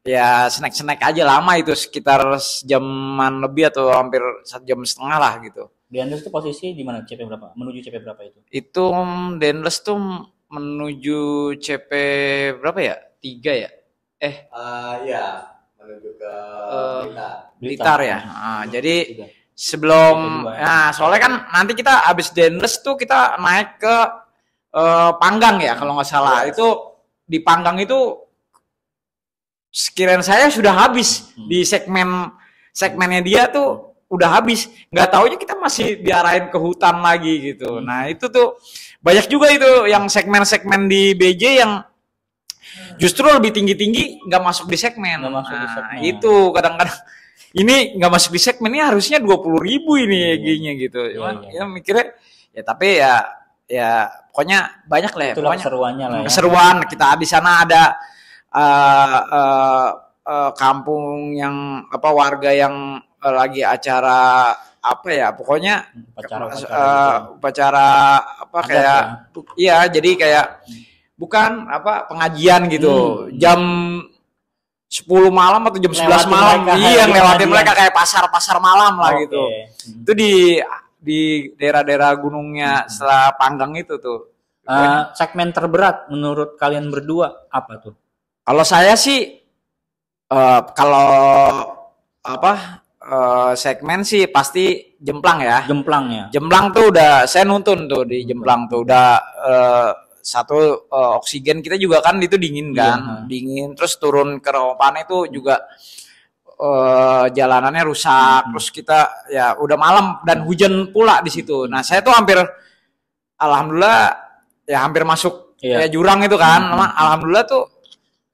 Speaker 1: ya snack aja lama itu sekitar sejaman lebih atau hampir 1,5 jam lah gitu.
Speaker 2: Dauntless itu posisi di mana? CP berapa? Menuju CP berapa itu?
Speaker 1: Itu Dauntless tuh menuju CP berapa ya? 3 ya?
Speaker 3: Iya, menuju ke
Speaker 1: Blitar ya. Nah, jadi sebelum soalnya kan nanti kita habis Dauntless tuh kita naik ke Panggang ya kalau nggak salah. Itu di Panggang itu sekiranya saya sudah habis di segmennya dia tuh udah habis, nggak taunya kita masih diarahin ke hutan lagi gitu. Nah itu tuh banyak juga itu yang segmen-segmen di BJ yang justru lebih tinggi-tinggi nggak masuk di segmen. Itu kadang-kadang ini nggak masuk di segmen ini harusnya 20.000 ini EG-nya gitu. Cuman ya mikirnya ya tapi ya pokoknya banyak lah ya.
Speaker 2: Itulah keseruannya lah ya.
Speaker 1: Keseruan kita di sana ada kampung yang warga yang lagi acara apa ya, pokoknya
Speaker 2: upacara
Speaker 1: apa kayak iya, jadi kayak bukan apa pengajian gitu. Jam 10 malam atau jam 11 malam iya ngelewatin mereka kayak pasar malam lah gitu. Itu di daerah-daerah gunungnya setelah Panggang itu tuh.
Speaker 2: Segmen terberat menurut kalian berdua apa tuh?
Speaker 1: Kalau saya sih kalau apa segmen sih pasti Jemplang ya. Jemplang tuh udah saya nuntun tuh di Jemplang tuh udah satu oksigen kita juga kan itu dingin kan, dingin terus turun ke Ropan itu juga jalanannya rusak, terus kita ya udah malam dan hujan pula di situ. Nah saya tuh hampir alhamdulillah ya hampir masuk ya jurang itu kan, alhamdulillah tuh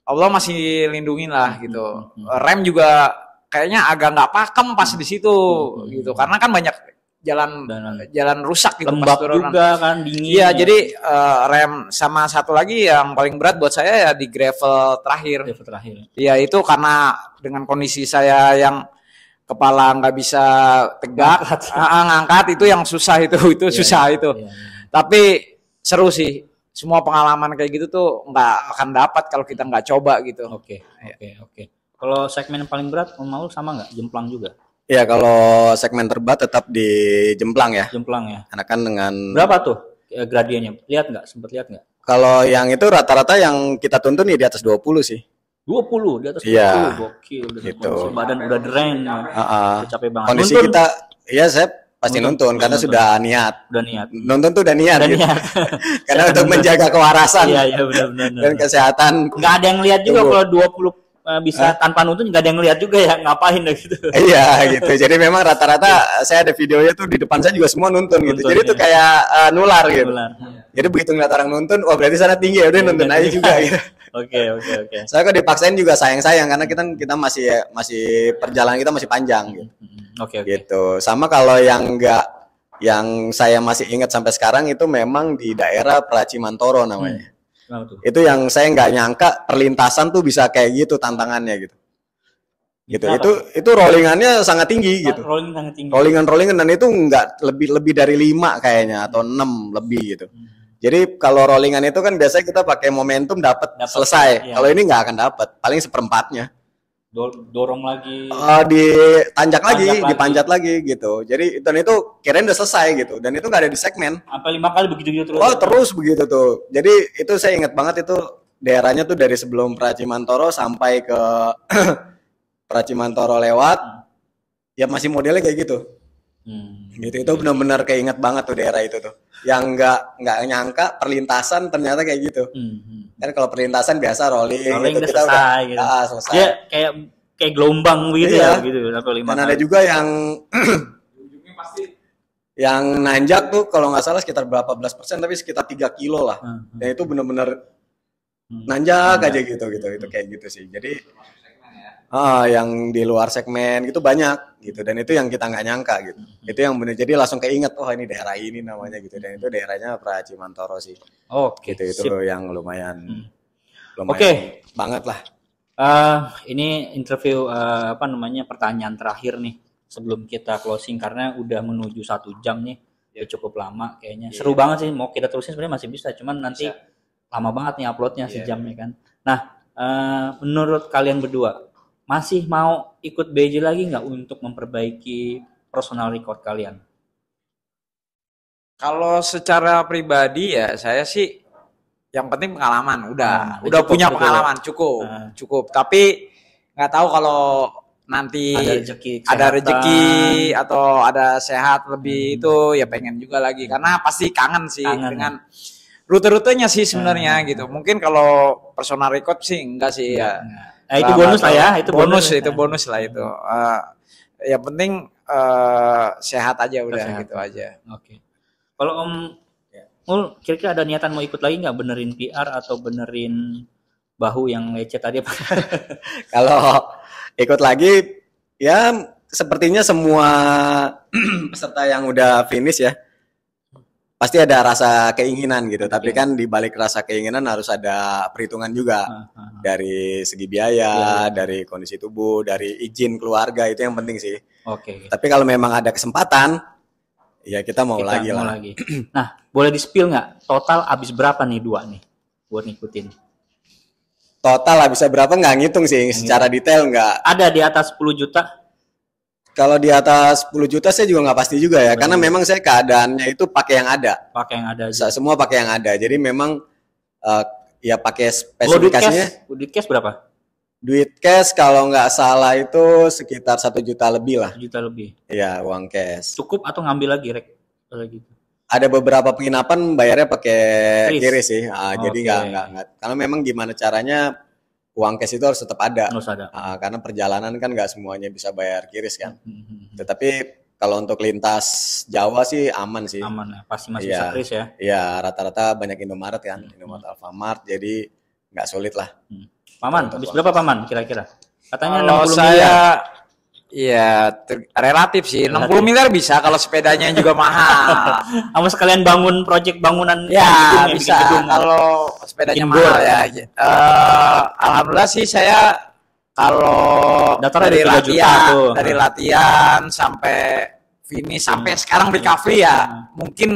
Speaker 1: Allah masih lindungin lah gitu. Rem juga kayaknya agak nggak pakem pas di situ gitu, karena kan banyak jalan rusak gitu,
Speaker 2: lembab juga kan, dingin.
Speaker 1: Iya, jadi rem sama satu lagi yang paling berat buat saya ya di gravel terakhir. Iya, itu karena dengan kondisi saya yang kepala nggak bisa tegak, ngangkat itu yang susah itu susah itu. Tapi seru sih. Semua pengalaman kayak gitu tuh nggak akan dapat kalau kita nggak coba gitu.
Speaker 2: Oke. Kalau segmen yang paling berat mau sama nggak? Jemplang juga?
Speaker 3: Ya kalau segmen terberat tetap di Jemplang ya. Karena kan dengan
Speaker 2: berapa tuh gradiennya? Sempet lihat nggak?
Speaker 3: Kalau yang itu rata-rata yang kita tuntun ya di atas 20 sih.
Speaker 2: 20 di atas 20.
Speaker 3: Iya.
Speaker 2: Gokil.
Speaker 3: Gitu.
Speaker 2: Badan udah dren. Capek banget.
Speaker 3: Kondisi nuntun, kita ya saya pasti nuntun karena sudah niat. Nuntun tuh udah niat. Gitu. Karena untuk menjaga kewarasan.
Speaker 2: Iya benar.
Speaker 3: Dan kesehatan.
Speaker 2: Nggak ada yang lihat juga kalau 20 bisa tanpa nuntun, nggak ada yang lihat juga ya, ngapain gitu.
Speaker 3: Iya gitu. Jadi memang rata-rata saya ada videonya tuh di depan saya juga semua nuntun gitu. Jadi tuh kayak nular gitu. Jadi begitu ngeliat orang nuntun, wah berarti sana tinggi ya udah nuntun aja juga gitu.
Speaker 2: Oke.
Speaker 3: Saya kok dipaksain juga sayang karena kita masih perjalanan kita masih panjang gitu.
Speaker 2: Oke.
Speaker 3: Gitu. Sama kalau yang saya masih ingat sampai sekarang itu memang di daerah Pracimantoro namanya. Itu yang saya nggak nyangka perlintasan tuh bisa kayak gitu tantangannya gitu. Itu rollingannya sangat tinggi gitu. Rollingan dan itu nggak lebih dari 5 kayaknya atau 6 lebih gitu. Jadi kalau rollingan itu kan biasanya kita pakai momentum dapat selesai. Kalau ini nggak akan dapat, paling seperempatnya.
Speaker 2: Dorong lagi.
Speaker 3: Dipanjat lagi gitu. Jadi dan itu kirain udah selesai gitu. Dan itu nggak ada di segmen.
Speaker 2: Apa 5 kali begitu terus?
Speaker 3: Oh terus begitu tuh. Jadi itu saya ingat banget itu daerahnya tuh dari sebelum Pracimantoro sampai ke Pracimantoro lewat. Ya masih modelnya kayak gitu. Gitu itu benar-benar keinget banget tuh daerah itu tuh. Yang nggak nyangka perlintasan ternyata kayak gitu. Kan kalau perlintasan biasa rolling gitu,
Speaker 2: udah
Speaker 3: kita
Speaker 2: selesai,
Speaker 3: udah
Speaker 2: gitu.
Speaker 3: Selesai.
Speaker 2: Dia kayak gelombang gitu ya gitu.
Speaker 3: Dan ada juga yang yang nanjak tuh kalau nggak salah sekitar berapa belas persen tapi sekitar 3 kilo lah. Dan itu benar-benar nanjak aja gitu. Itu kayak gitu sih. Jadi yang di luar segmen gitu banyak gitu, dan itu yang kita nggak nyangka gitu. Itu yang benar, jadi langsung keinget ini daerah ini namanya gitu, dan itu daerahnya Pracimantoro sih. Gitu itu yang lumayan banget lah.
Speaker 2: Ini interview pertanyaan terakhir nih sebelum kita closing karena udah menuju 1 jam nih. Ya cukup lama kayaknya. Seru banget sih, mau kita terusin sebenarnya masih bisa, cuman nanti lama banget nih uploadnya sejam ya kan. Nah, menurut kalian berdua masih mau ikut BJ lagi nggak untuk memperbaiki personal record kalian?
Speaker 1: Kalau secara pribadi ya saya sih yang penting pengalaman, udah punya pengalaman cukup. Tapi nggak tahu kalau nanti ada rezeki atau ada sehat lebih itu ya pengen juga lagi, karena pasti kangen sih dengan rute-rutenya sih sebenarnya gitu. Mungkin kalau personal record sih enggak sih ya.
Speaker 2: Itu bonus lah ya, itu
Speaker 1: bonus lah itu. Yang penting sehat aja udah gitu aja.
Speaker 2: Oke. Kalau Mul, kira-kira ada niatan mau ikut lagi nggak benerin PR atau benerin bahu yang lecet tadi apa?
Speaker 3: Kalau ikut lagi ya sepertinya semua peserta yang udah finish ya pasti ada rasa keinginan gitu, tapi kan di balik rasa keinginan harus ada perhitungan juga dari segi biaya, dari kondisi tubuh, dari izin keluarga, itu yang penting sih.
Speaker 2: Oke.
Speaker 3: Tapi kalau memang ada kesempatan, ya kita mau lagi lah.
Speaker 2: Nah, boleh di-spill nggak total habis berapa nih dua nih buat ngikutin?
Speaker 3: Total habisnya berapa nggak ngitung sih, secara detail nggak.
Speaker 2: Ada di atas 10 juta?
Speaker 3: Kalau di atas 10 juta saya juga nggak pasti juga ya, karena memang saya keadaannya itu pakai yang ada.
Speaker 2: Pakai yang ada aja.
Speaker 3: Semua pakai yang ada. Jadi memang ya pakai spesifikasinya.
Speaker 2: Duit cash berapa?
Speaker 3: Duit cash kalau nggak salah itu sekitar 1 juta lebih lah.
Speaker 2: 1 juta lebih.
Speaker 3: Iya, uang cash.
Speaker 2: Cukup atau ngambil lagi rek? Gitu.
Speaker 3: Ada beberapa penginapan bayarnya pakai QRIS sih. Jadi nggak karena memang gimana caranya uang cash itu harus tetap ada.
Speaker 2: Harus ada.
Speaker 3: Karena perjalanan kan nggak semuanya bisa bayar QRIS kan. Tetapi kalau untuk lintas Jawa sih aman sih.
Speaker 2: Aman ya, pasti masih bisa QRIS ya.
Speaker 3: Iya, rata-rata banyak Indomaret kan, Indomaret, Alfamart, jadi nggak sulit lah.
Speaker 2: Paman, habis berapa Paman kira-kira? Katanya
Speaker 1: kalau
Speaker 2: 60
Speaker 1: saya,
Speaker 2: miliar.
Speaker 1: Iya, relatif sih. 60 miliar bisa kalau sepedanya juga mahal.
Speaker 2: Kamu sekalian bangun proyek bangunan
Speaker 1: Ya,
Speaker 2: gedung,
Speaker 1: bisa
Speaker 2: bikin gedung.
Speaker 1: kalau sepedanya
Speaker 2: Bikin
Speaker 1: mahal
Speaker 2: bor.
Speaker 1: ya. Alhamdulillah sih saya kalau
Speaker 2: Daftar
Speaker 1: dari
Speaker 2: ada 3 juta
Speaker 1: latihan,
Speaker 2: tuh.
Speaker 1: dari latihan sampai finish sampai sekarang recovery ya. Mungkin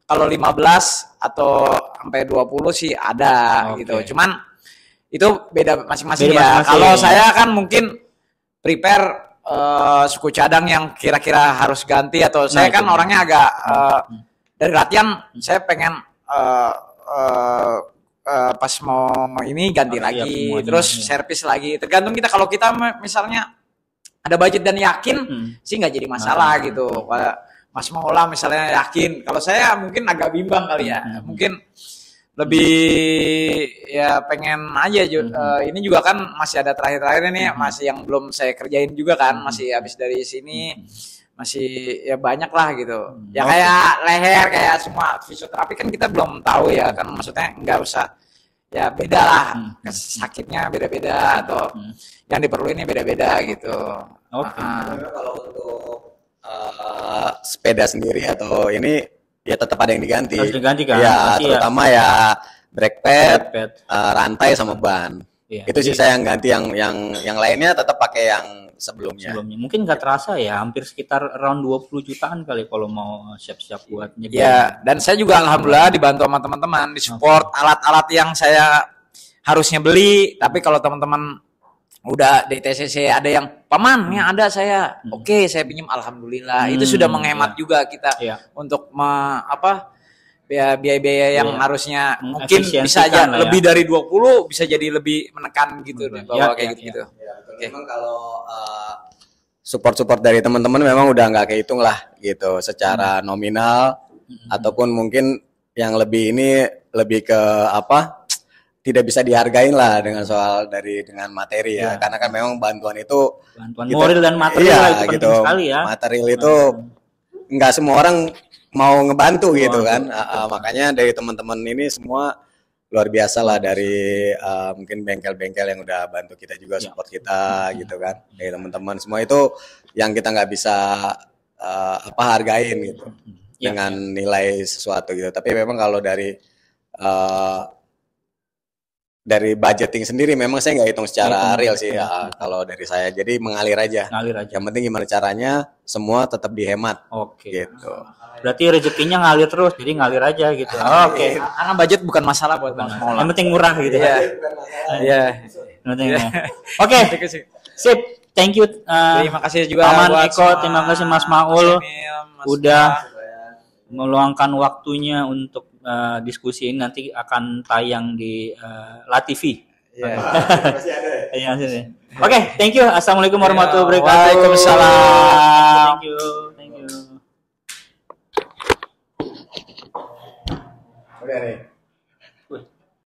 Speaker 1: kalau 15 atau sampai 20 sih ada gitu. Cuman itu beda masing-masing ya. Kalau saya kan mungkin prepare suku cadang yang kira-kira harus ganti atau saya kan orangnya agak dari latihan saya pengen pas mau ini ganti lagi terus servis lagi, tergantung kita. Kalau kita misalnya ada budget dan yakin sih nggak jadi masalah gitu. Mas Maula misalnya yakin, kalau saya mungkin agak bimbang kali ya, mungkin lebih ya pengen aja. Ini juga kan masih ada terakhir-terakhir ini, masih yang belum saya kerjain juga kan, masih habis dari sini masih ya banyak lah gitu. Ya kayak leher, kayak semua fisioterapi kan kita belum tahu ya kan, maksudnya nggak usah ya beda lah, sakitnya beda-beda atau yang diperluin ini beda-beda gitu.
Speaker 3: Kalau untuk sepeda sendiri atau ini ya tetap ada yang diganti.
Speaker 2: Harus diganti kan?
Speaker 3: Ya, terutama ya brake pad, rantai sama ban.
Speaker 2: Iya.
Speaker 3: Itu sih saya yang ganti, yang lainnya tetap pakai yang sebelumnya.
Speaker 2: Mungkin nggak terasa ya, hampir sekitar around 20 jutaan kali kalau mau siap-siap buat nyetir.
Speaker 1: Ya, dan saya juga alhamdulillah dibantu sama teman-teman, disupport alat-alat yang saya harusnya beli, tapi kalau teman-teman udah di TCC ada yang Paman, ini ada saya. Oke, saya pinjam, alhamdulillah. Itu sudah menghemat juga kita untuk biaya-biaya yang harusnya mungkin bisa aja lebih dari 20 bisa jadi lebih menekan gitu bahwa kayak gitu-gitu.
Speaker 3: Memang kalau support dari teman-teman memang udah nggak kehitung lah gitu secara nominal ataupun mungkin yang lebih ini lebih ke tidak bisa dihargain lah dengan dengan materi ya, karena kan memang bantuan itu
Speaker 2: moral dan material itu penting sekali ya.
Speaker 3: Material itu nggak semua orang mau ngebantu gitu kan. Makanya dari teman-teman ini semua luar biasa lah, dari mungkin bengkel-bengkel yang udah bantu kita juga, support kita gitu kan. Dari teman-teman semua itu yang kita nggak bisa hargain gitu dengan nilai sesuatu gitu. Tapi memang kalau dari budgeting sendiri memang saya nggak hitung secara real sih kalau dari saya. Jadi mengalir aja. Yang penting gimana caranya semua tetap dihemat. Gitu.
Speaker 2: Berarti rezekinya ngalir terus, jadi ngalir aja gitu.
Speaker 1: Karena budget bukan masalah buat Bang Mola.
Speaker 2: Yang penting murah gitu ya.
Speaker 1: Iya.
Speaker 2: Oke. Sip. Thank you.
Speaker 1: Terima kasih juga
Speaker 2: Paman Eko, terima kasih Mas Maul udah meluangkan waktunya untuk diskusi ini. Nanti akan tayang di LaTV. Oke, thank you. Assalamualaikum warahmatullahi wabarakatuh.
Speaker 1: Waalaikumsalam.
Speaker 2: Thank you.
Speaker 3: Udah nih.